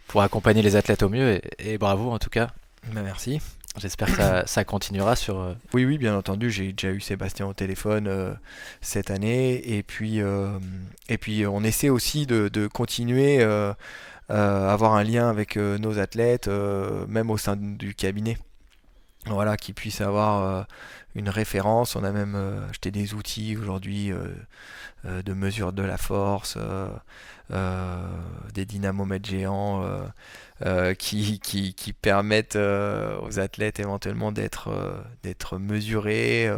pour accompagner les athlètes au mieux et bravo en tout cas. Merci. J'espère que ça continuera sur... Oui, bien entendu, j'ai déjà eu Sébastien au téléphone cette année, et puis on essaie aussi de continuer à avoir un lien avec nos athlètes, même au sein du cabinet. Voilà, qu'ils puissent avoir une référence. On a même acheté des outils aujourd'hui de mesure de la force, des dynamomètres géants qui permettent aux athlètes éventuellement d'être mesurés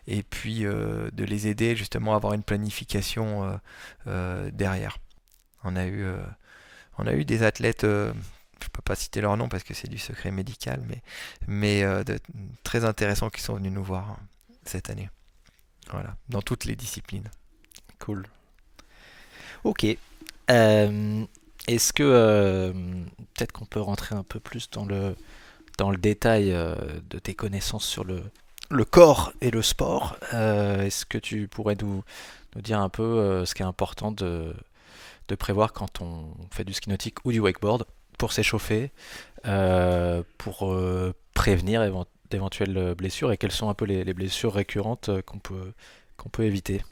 et puis de les aider justement à avoir une planification derrière. On a eu des athlètes, je peux pas citer leur nom parce que c'est du secret médical, mais très intéressants qui sont venus nous voir cette année. Voilà, dans toutes les disciplines. Cool. Ok. Est-ce que peut-être qu'on peut rentrer un peu plus dans le détail de tes connaissances sur le corps et le sport. Est-ce que tu pourrais nous dire un peu ce qui est important de prévoir quand on fait du ski nautique ou du wakeboard pour s'échauffer, pour prévenir d'éventuelles blessures, et quelles sont un peu les blessures récurrentes qu'on peut éviter?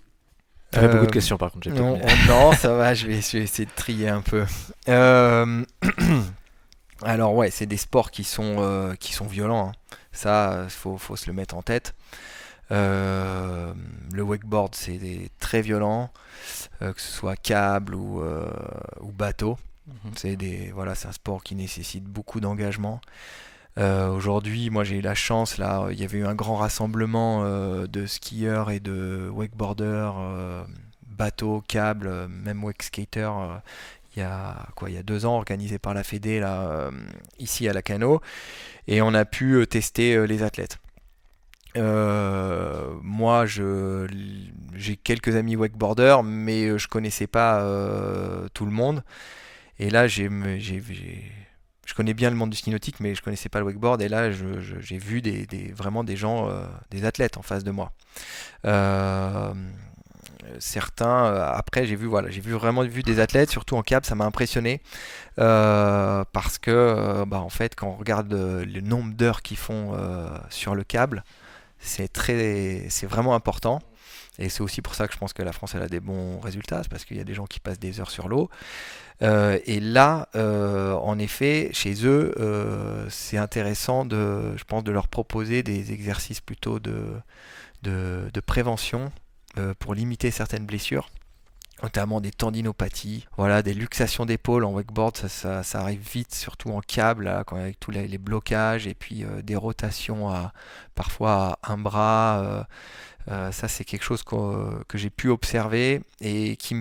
Ça fait beaucoup de questions par contre, j'ai Non, peut-être. non, ça va, je vais essayer de trier un peu. Euh, Alors ouais, c'est des sports qui sont violents, hein. Ça, faut se le mettre en tête. Le wakeboard, très violent, que ce soit câble ou bateau. Mhm. Voilà, c'est un sport qui nécessite beaucoup d'engagement. Aujourd'hui, moi j'ai eu la chance, là, il y avait eu un grand rassemblement de skieurs et de wakeboarders, bateaux, câbles, même wakeskaters, il y a 2 ans, organisé par la Fédé, là, ici à Lacano, et on a pu tester les athlètes. Moi, j'ai quelques amis wakeboarders, mais je connaissais pas tout le monde. Et là, je connais bien le monde du ski nautique, mais je connaissais pas le wakeboard. Et là, j'ai vu vraiment des gens, des athlètes en face de moi. Euh, Certains, après, j'ai vraiment vu des athlètes, surtout en câble, ça m'a impressionné parce que, en fait, quand on regarde le nombre d'heures qu'ils font sur le câble, c'est vraiment important. Et c'est aussi pour ça que je pense que la France elle a des bons résultats, c'est parce qu'il y a des gens qui passent des heures sur l'eau. Et là, en effet, chez eux, c'est intéressant je pense, de leur proposer des exercices plutôt de prévention pour limiter certaines blessures, notamment des tendinopathies, voilà, des luxations d'épaule en wakeboard, ça arrive vite, surtout en câble, là, avec tous les blocages, et puis des rotations parfois à un bras. Ça, c'est quelque chose que j'ai pu observer et qui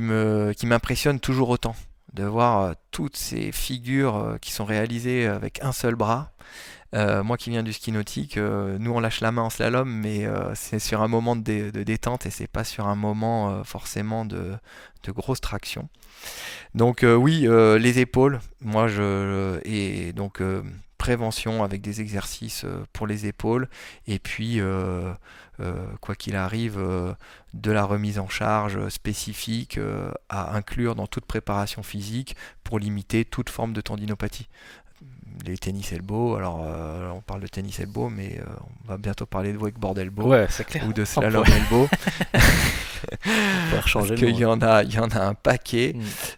m'impressionne toujours autant de voir toutes ces figures qui sont réalisées avec un seul bras. Moi qui viens du ski nautique, nous on lâche la main en slalom, mais c'est sur un moment de détente et c'est pas sur un moment forcément de grosse traction. Donc oui, les épaules, et donc prévention avec des exercices pour les épaules, et puis quoi qu'il arrive, de la remise en charge spécifique à inclure dans toute préparation physique pour limiter toute forme de tendinopathie. Les tennis elbow, alors on parle de tennis elbow, mais on va bientôt parler de wakeboard elbow Ouais, c'est clair. ou de On slalom pourrait, elbow. on pourrait Parce rechanger le qu'il nom. il y en a un paquet.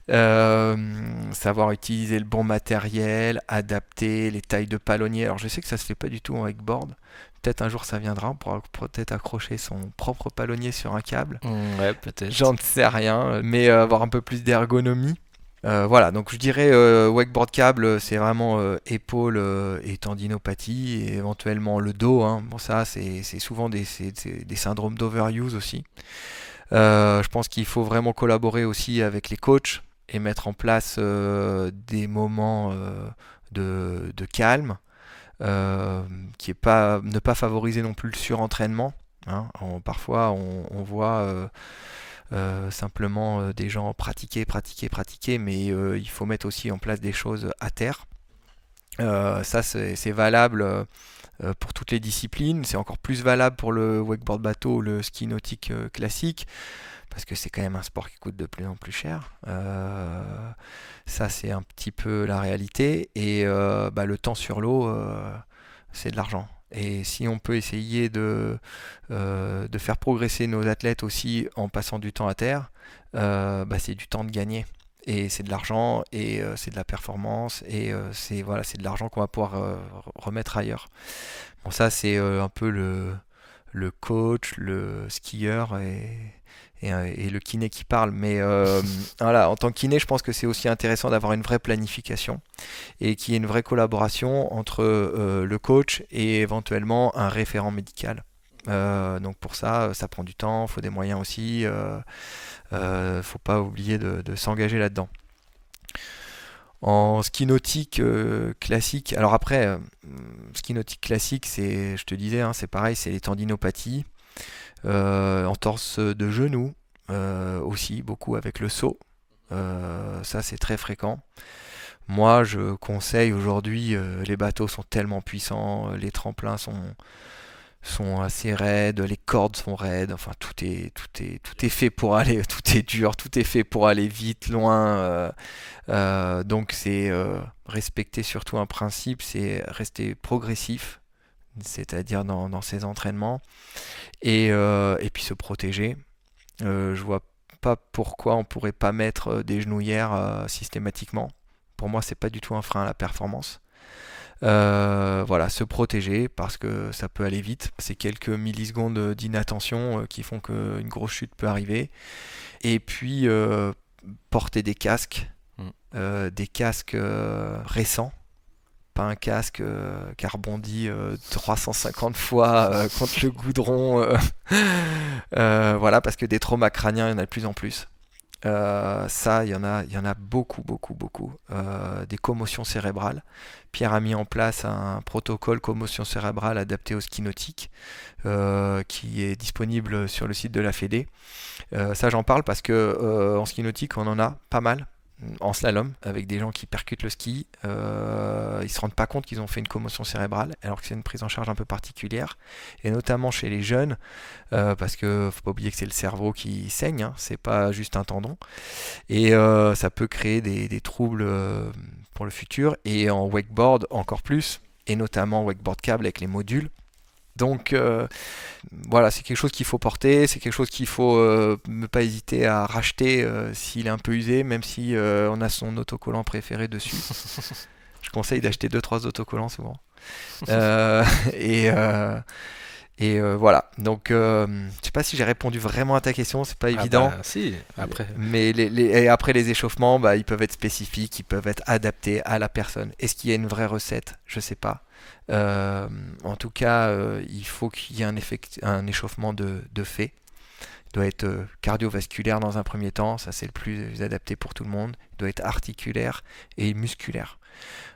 Mm. Savoir utiliser le bon matériel, adapter les tailles de palonniers. Alors je sais que ça se fait pas du tout en wakeboard. Peut-être un jour ça viendra, on pourra peut-être accrocher son propre palonnier sur un câble. Ouais, peut-être. J'en sais rien, mais avoir un peu plus d'ergonomie. Voilà, donc je dirais wakeboard câble, c'est vraiment épaule et tendinopathie, et éventuellement le dos, hein. Bon, ça, c'est souvent c'est des syndromes d'overuse aussi. Je pense qu'il faut vraiment collaborer aussi avec les coachs et mettre en place des moments de calme, ne pas favoriser non plus le surentraînement, hein. Parfois, on voit simplement des gens pratiquer, mais il faut mettre aussi en place des choses à terre. Ça, c'est valable pour toutes les disciplines. C'est encore plus valable pour le wakeboard bateau ou le ski nautique classique, parce que c'est quand même un sport qui coûte de plus en plus cher. Ça, c'est un petit peu la réalité. Et le temps sur l'eau, c'est de l'argent. Et si on peut essayer de faire progresser nos athlètes aussi en passant du temps à terre, c'est du temps de gagner. Et c'est de l'argent, et c'est de la performance, et c'est de l'argent qu'on va pouvoir remettre ailleurs. Bon, ça, c'est un peu le coach, le skieur et le kiné qui parle. Mais voilà, en tant que kiné, je pense que c'est aussi intéressant d'avoir une vraie planification et qu'il y ait une vraie collaboration entre le coach et éventuellement un référent médical. Donc pour ça, ça prend du temps, il faut des moyens aussi. Faut pas oublier de s'engager là-dedans. En ski nautique classique, alors après, ski nautique classique, je te disais, hein, c'est pareil, c'est les tendinopathies, entorse de genou, aussi beaucoup avec le saut. Ça, c'est très fréquent. Moi, je conseille aujourd'hui, les bateaux sont tellement puissants, les tremplins sont assez raides, les cordes sont raides, enfin tout est fait pour aller, tout est dur, tout est fait pour aller vite, loin. Donc c'est respecter surtout un principe, c'est rester progressif, c'est-à-dire dans ses entraînements, et puis se protéger. Je vois pas pourquoi on pourrait pas mettre des genouillères systématiquement. Pour moi, c'est pas du tout un frein à la performance. Voilà, se protéger parce que ça peut aller vite. C'est quelques millisecondes d'inattention qui font qu'une grosse chute peut arriver. Et puis porter des casques, récents. Pas un casque qui a rebondi 350 fois contre le goudron. Voilà, parce que des traumas crâniens, il y en a de plus en plus. Ça, il y en a beaucoup. Des commotions cérébrales. Pierre a mis en place un protocole commotion cérébrale adapté au ski nautique qui est disponible sur le site de la Fédé. Ça, j'en parle parce que en ski nautique, on en a pas mal. En slalom, avec des gens qui percutent le ski, ils se rendent pas compte qu'ils ont fait une commotion cérébrale, alors que c'est une prise en charge un peu particulière, et notamment chez les jeunes, parce que faut pas oublier que c'est le cerveau qui saigne, hein, c'est pas juste un tendon, et ça peut créer des troubles pour le futur, et en wakeboard encore plus, et notamment wakeboard câble avec les modules. Donc voilà, c'est quelque chose qu'il faut porter, c'est quelque chose qu'il faut ne pas hésiter à racheter s'il est un peu usé, même si on a son autocollant préféré dessus. Je conseille d'acheter 2-3 autocollants souvent. Et voilà. Donc je sais pas si j'ai répondu vraiment à ta question, c'est pas évident. Si, après. Mais et après les échauffements, ils peuvent être spécifiques, ils peuvent être adaptés à la personne. Est-ce qu'il y a une vraie recette? Je sais pas. En tout cas, il faut qu'il y ait un échauffement de fait. Il doit être cardiovasculaire dans un premier temps, ça c'est le plus adapté pour tout le monde. Il doit être articulaire et musculaire.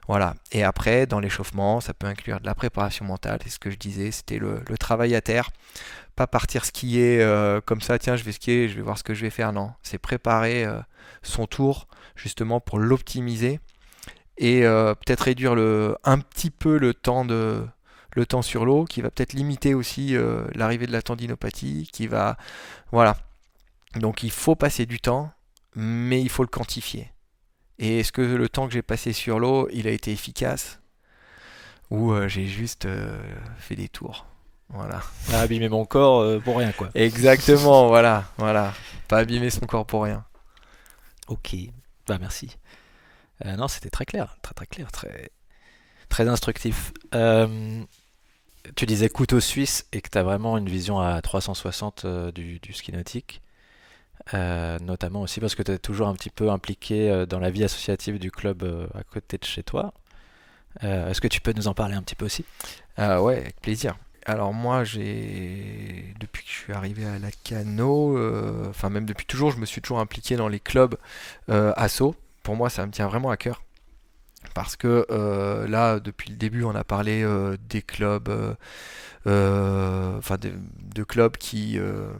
Voilà. Et après, dans l'échauffement, ça peut inclure de la préparation mentale. C'est ce que je disais, c'était le travail à terre. Pas partir skier comme ça, tiens, je vais skier, je vais voir ce que je vais faire. Non, c'est préparer son tour justement pour l'optimiser. Et peut-être réduire un petit peu le temps sur l'eau, qui va peut-être limiter aussi l'arrivée de la tendinopathie, voilà. Donc il faut passer du temps, mais il faut le quantifier. Et est-ce que le temps que j'ai passé sur l'eau, il a été efficace, ou j'ai juste fait des tours? Voilà. Abîmer mon corps pour rien, quoi. Exactement, voilà. Pas abîmer son corps pour rien. Ok, merci. Non, c'était très clair, très clair, très instructif. Tu disais couteau suisse et que tu as vraiment une vision à 360 du ski nautique, notamment aussi parce que tu es toujours un petit peu impliqué dans la vie associative du club à côté de chez toi. Est-ce que tu peux nous en parler un petit peu aussi? Ouais, avec plaisir. Alors moi, depuis que je suis arrivé à Lacano, enfin même depuis toujours, je me suis toujours impliqué dans les clubs asso. Pour moi, ça me tient vraiment à cœur. Parce que là, depuis le début, on a parlé des clubs, de clubs qui... de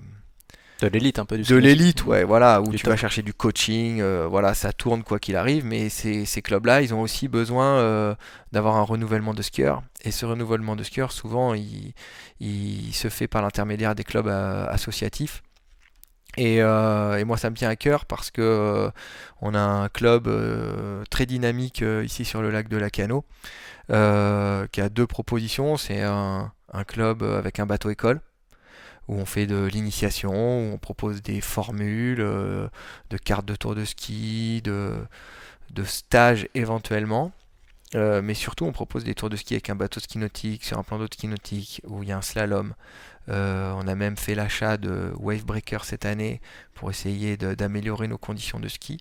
l'élite un peu du De l'élite, ouais, voilà, où du tu top. vas chercher du coaching, voilà, ça tourne quoi qu'il arrive, mais ces clubs-là, ils ont aussi besoin d'avoir un renouvellement de skieurs. Et ce renouvellement de skieurs, souvent, il se fait par l'intermédiaire des clubs associatifs. Et moi, ça me tient à cœur parce que on a un club très dynamique ici sur le lac de Lacano qui a deux propositions. C'est un club avec un bateau école où on fait de l'initiation, où on propose des formules, de cartes de tour de ski, de stages éventuellement. Mais surtout, on propose des tours de ski avec un bateau de ski nautique, sur un plan d'eau de ski nautique, où il y a un slalom. On a même fait l'achat de Wavebreaker cette année pour essayer d'améliorer nos conditions de ski.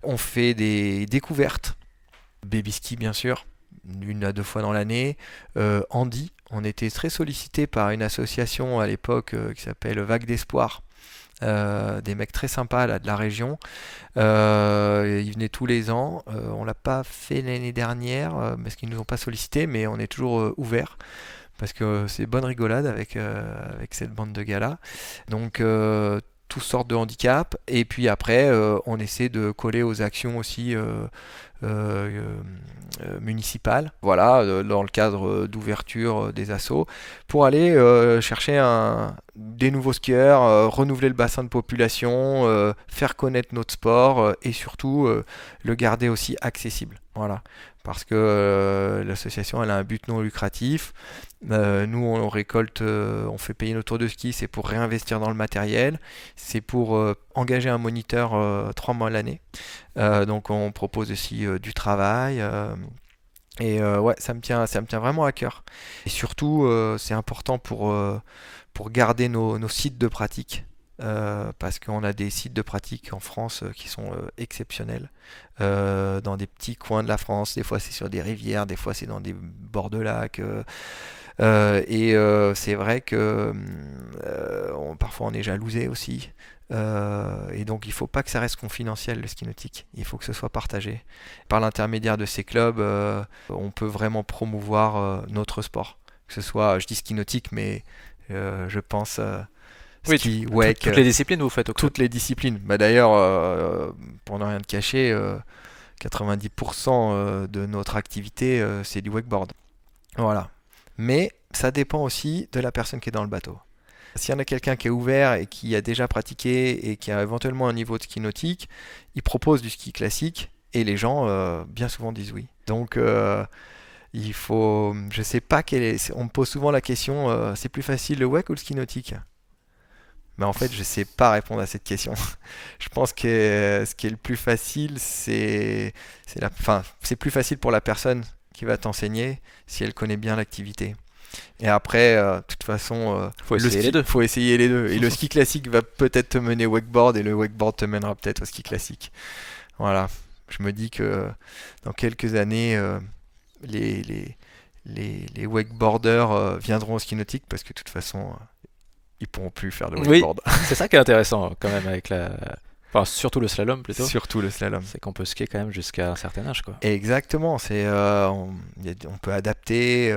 On fait des découvertes, baby ski bien sûr, 1 à 2 fois dans l'année. Andy, on était très sollicité par une association à l'époque qui s'appelle Vague d'Espoir. Des mecs très sympas là, de la région. Ils venaient tous les ans. On l'a pas fait l'année dernière parce qu'ils nous ont pas sollicité, mais on est toujours ouvert parce que c'est bonne rigolade avec cette bande de gars là. Donc toutes sortes de handicaps, et puis après on essaie de coller aux actions aussi municipales, voilà, dans le cadre d'ouverture des assos, pour aller chercher des nouveaux skieurs, renouveler le bassin de population, faire connaître notre sport et surtout le garder aussi accessible. Voilà. Parce que l'association elle a un but non lucratif Nous, on récolte, on fait payer nos tours de ski, c'est pour réinvestir dans le matériel, c'est pour engager un moniteur 3 mois à l'année. Donc on propose aussi du travail. Ouais, ça me tient vraiment à cœur. Et surtout, c'est important pour garder nos sites de pratique. Parce qu'on a des sites de pratique en France qui sont exceptionnels, dans des petits coins de la France. Des fois, c'est sur des rivières, des fois, c'est dans des bords de lacs. C'est vrai que parfois, on est jalousé aussi. Et donc, il ne faut pas que ça reste confidentiel, le ski nautique. Il faut que ce soit partagé. Par l'intermédiaire de ces clubs, on peut vraiment promouvoir notre sport. Que ce soit, je dis ski nautique, mais je pense Oui, ski, wake, toutes les disciplines vous faites au club. toutes les disciplines. Bah, d'ailleurs, pour ne rien te cacher, 90% de notre activité, c'est du wakeboard. Voilà. Mais ça dépend aussi de la personne qui est dans le bateau. S'il y en a quelqu'un qui est ouvert et qui a déjà pratiqué et qui a éventuellement un niveau de ski nautique, il propose du ski classique et les gens bien souvent disent oui. Donc il faut, je sais pas on me pose souvent la question, c'est plus facile le wake ou le ski nautique? Mais en fait, je sais pas répondre à cette question. Je pense que ce qui est le plus facile, c'est plus facile pour la personne qui va t'enseigner si elle connaît bien l'activité. Et après, de toute façon, Faut essayer les deux. faut essayer les deux. Et le ski classique va peut-être te mener au wakeboard et le wakeboard te mènera peut-être au ski classique. Voilà. Je me dis que dans quelques années, les, les, les wakeboarders viendront au ski nautique parce que de toute façon, ils pourront plus faire de Oui, wakeboard. c'est ça qui est intéressant quand même avec la. Enfin, surtout le slalom plutôt. Surtout le slalom. C'est qu'on peut skier quand même jusqu'à un certain âge, quoi. Exactement. On peut adapter.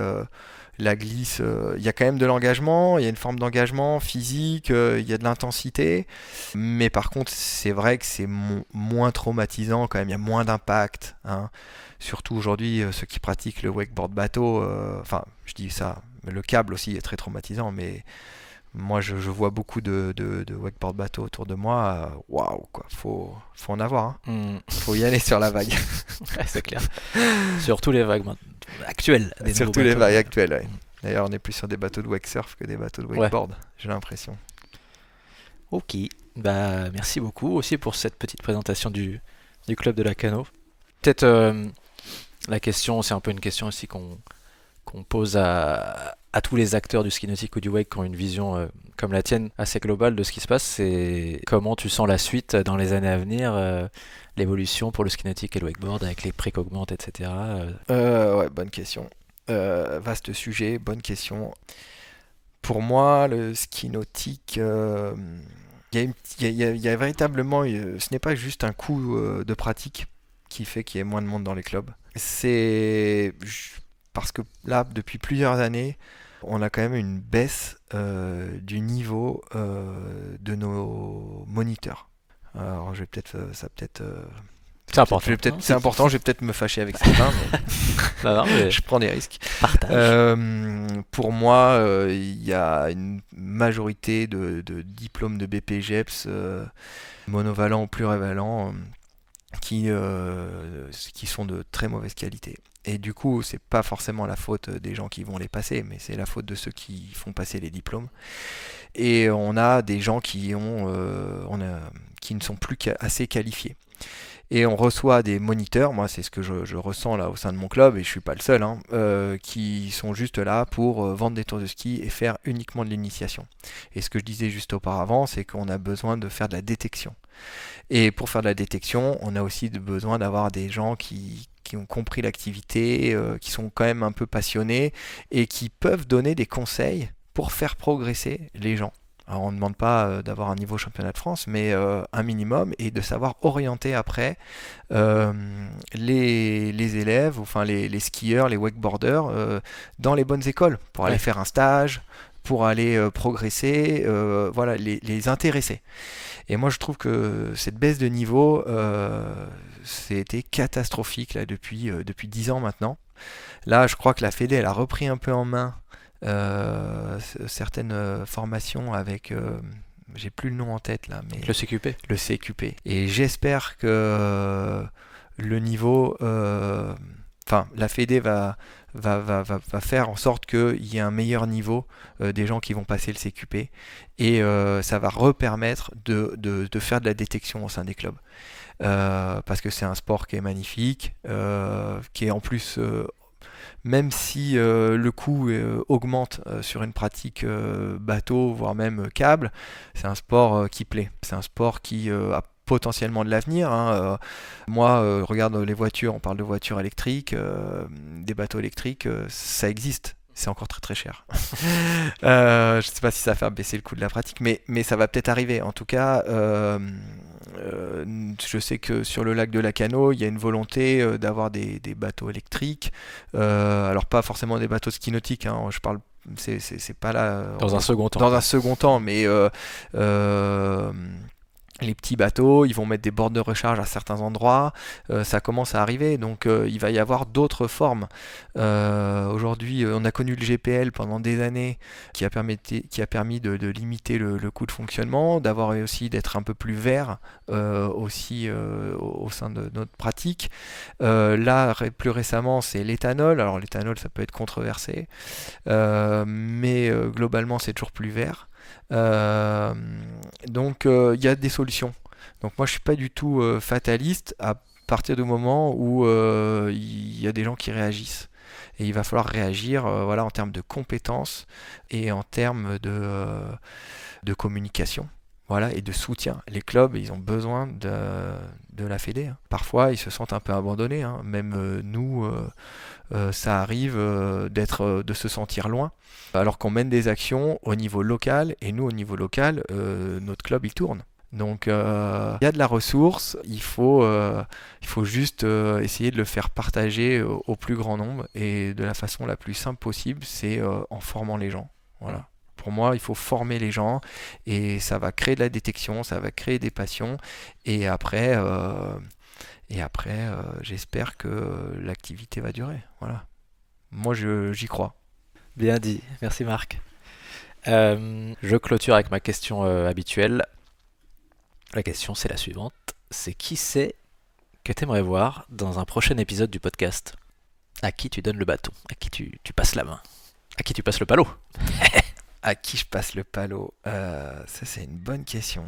La glisse, il y a quand même de l'engagement, il y a une forme d'engagement physique, il y a de l'intensité, mais par contre c'est vrai que c'est moins traumatisant quand même, il y a moins d'impact, hein. Surtout aujourd'hui, ceux qui pratiquent le wakeboard bateau, enfin je dis ça, le câble aussi est très traumatisant, mais moi je vois beaucoup de wakeboard bateau autour de moi, waouh quoi, faut en avoir, hein. Faut y aller sur la vague. Ouais, c'est clair. Surtout les vagues actuelles. Des Surtout nouveaux les bateaux. vagues actuelles, ouais. D'ailleurs, on est plus sur des bateaux de wake surf que des bateaux de Ouais. wakeboard, j'ai l'impression. Ok, bah merci beaucoup aussi pour cette petite présentation du club de la Cano. Peut-être la question, c'est un peu une question aussi qu'on pose à tous les acteurs du ski nautique ou du wake qui ont une vision comme la tienne assez globale de ce qui se passe. C'est comment tu sens la suite dans les années à venir, l'évolution pour le ski nautique et le wakeboard avec les prix qui augmentent, etc. Ouais, bonne question. Vaste sujet, bonne question. Pour moi, le ski nautique, il y a véritablement, ce n'est pas juste un coût de pratique qui fait qu'il y ait moins de monde dans les clubs. C'est parce que là, depuis plusieurs années, on a quand même une baisse du niveau de nos moniteurs. Alors, je vais peut-être, C'est important. c'est important, je vais peut-être me fâcher avec certains, mais Non, non, mais je prends des risques. partage. Pour moi, il y a une majorité de diplômes de BPGEPS monovalents ou plurivalents qui sont de très mauvaise qualité. Et du coup, c'est pas forcément la faute des gens qui vont les passer, mais c'est la faute de ceux qui font passer les diplômes. Et on a des gens qui ne sont plus assez qualifiés. Et on reçoit des moniteurs, moi c'est ce que je ressens là au sein de mon club, et je suis pas le seul, hein, qui sont juste là pour vendre des tours de ski et faire uniquement de l'initiation. Et ce que je disais juste auparavant, c'est qu'on a besoin de faire de la détection. Et pour faire de la détection, on a aussi besoin d'avoir des gens qui ont compris l'activité, qui sont quand même un peu passionnés et qui peuvent donner des conseils pour faire progresser les gens. Alors on ne demande pas d'avoir un niveau championnat de France, mais un minimum, et de savoir orienter après les élèves, enfin les skieurs, les wakeboarders, dans les bonnes écoles, pour aller faire un stage, pour aller progresser, voilà, les intéresser. Et moi je trouve que cette baisse de niveau, c'était catastrophique là, depuis 10 ans maintenant. Là je crois que la Fédé elle a repris un peu en main certaines formations avec, j'ai plus le nom en tête là, mais Le CQP. le CQP. Et j'espère que le niveau, enfin la Fédé va va faire en sorte qu'il y ait un meilleur niveau des gens qui vont passer le CQP et ça va repermettre de faire de la détection au sein des clubs. Parce que c'est un sport qui est magnifique, qui est en plus, même si le coût augmente sur une pratique bateau, voire même câble, c'est un sport qui plaît. C'est un sport qui a potentiellement de l'avenir. Moi, regarde les voitures, on parle de voitures électriques, des bateaux électriques, ça existe. C'est encore très très cher. Je ne sais pas si ça va faire baisser le coût de la pratique, mais ça va peut-être arriver. En tout cas, je sais que sur le lac de Lacanau, il y a une volonté d'avoir des bateaux électriques. Alors pas forcément des bateaux ski nautiques, je parle, c'est pas là. Dans un second temps. Dans un second temps, mais les petits bateaux, ils vont mettre des bornes de recharge à certains endroits, ça commence à arriver, donc il va y avoir d'autres formes. Aujourd'hui, on a connu le GPL pendant des années, qui a permis de limiter le coût de fonctionnement, d'avoir aussi d'être un peu plus vert aussi au sein de notre pratique. Là, plus récemment, c'est l'éthanol. Alors l'éthanol, ça peut être controversé, mais globalement, c'est toujours plus vert. Donc il y a des solutions. Donc moi je suis pas du tout fataliste à partir du moment où il y a des gens qui réagissent. Et il va falloir réagir en termes de compétences et en termes de communication. Et de soutien. Les clubs, ils ont besoin de la Fédé. Parfois, ils se sentent un peu abandonnés. Même nous, ça arrive de se sentir loin, alors qu'on mène des actions au niveau local. Et nous, au niveau local, notre club, il tourne. Donc, il y a de la ressource. Il faut juste essayer de le faire partager au plus grand nombre. Et de la façon la plus simple possible, c'est en formant les gens. Voilà. Pour moi, il faut former les gens et ça va créer de la détection, ça va créer des passions et après, j'espère que l'activité va durer. Voilà. Moi, j'y crois. Bien dit, merci Marc. Je clôture avec ma question habituelle. La question, c'est la suivante. C'est qui c'est que tu aimerais voir dans un prochain épisode du podcast? À qui tu donnes le bâton? À qui tu passes la main? À qui tu passes le palot? À qui je passe le palot? Ça, c'est une bonne question.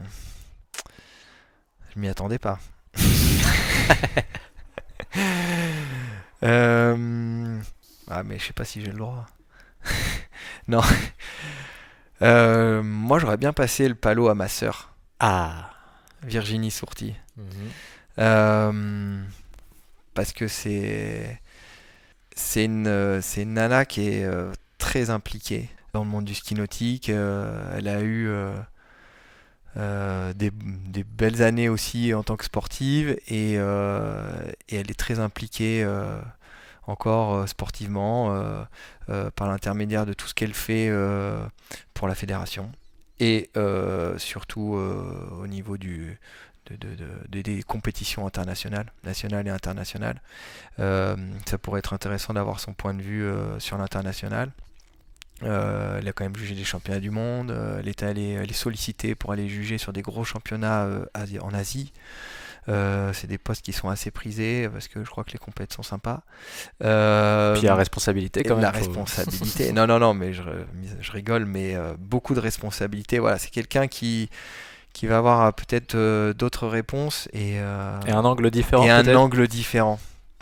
Je m'y attendais pas. Mais je sais pas si j'ai le droit. Non. Moi, j'aurais bien passé le palot à ma sœur. Virginie Sourti. Parce que c'est une nana qui est très impliquée dans le monde du ski nautique. Elle a eu des belles années aussi en tant que sportive et elle est très impliquée encore sportivement par l'intermédiaire de tout ce qu'elle fait pour la fédération et surtout au niveau des compétitions internationales, nationales et internationales. Ça pourrait être intéressant d'avoir son point de vue sur l'international. Elle a quand même jugé des championnats du monde, elle est sollicitée pour aller juger sur des gros championnats en Asie. C'est des postes qui sont assez prisés parce que je crois que les compètes sont sympas. Puis la responsabilité quand même. La responsabilité. Non, mais je rigole, mais beaucoup de responsabilités. Voilà, c'est quelqu'un qui va avoir peut-être d'autres réponses et un angle différent.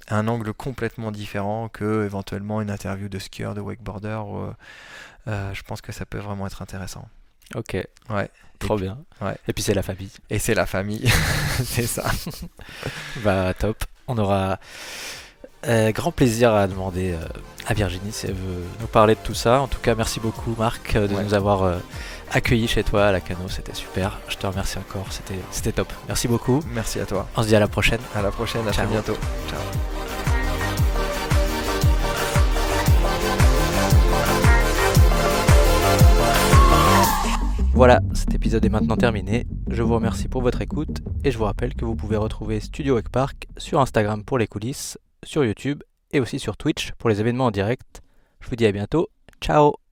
Un angle complètement différent que éventuellement une interview de skieur, de wakeboarder. Je pense que ça peut vraiment être intéressant. Ok. Ouais. Trop bien. Ouais. Et puis c'est la famille. Et c'est la famille. C'est ça. Top. On aura grand plaisir à demander à Virginie si elle veut nous parler de tout ça. En tout cas, merci beaucoup Marc de nous avoir accueillis chez toi à Lacanau. C'était super. Je te remercie encore. C'était top. Merci beaucoup. Merci à toi. On se dit à la prochaine. À la prochaine. À très bientôt. Ciao. Voilà, cet épisode est maintenant terminé. Je vous remercie pour votre écoute et je vous rappelle que vous pouvez retrouver Studio Wake Park sur Instagram pour les coulisses, sur YouTube et aussi sur Twitch pour les événements en direct. Je vous dis à bientôt. Ciao!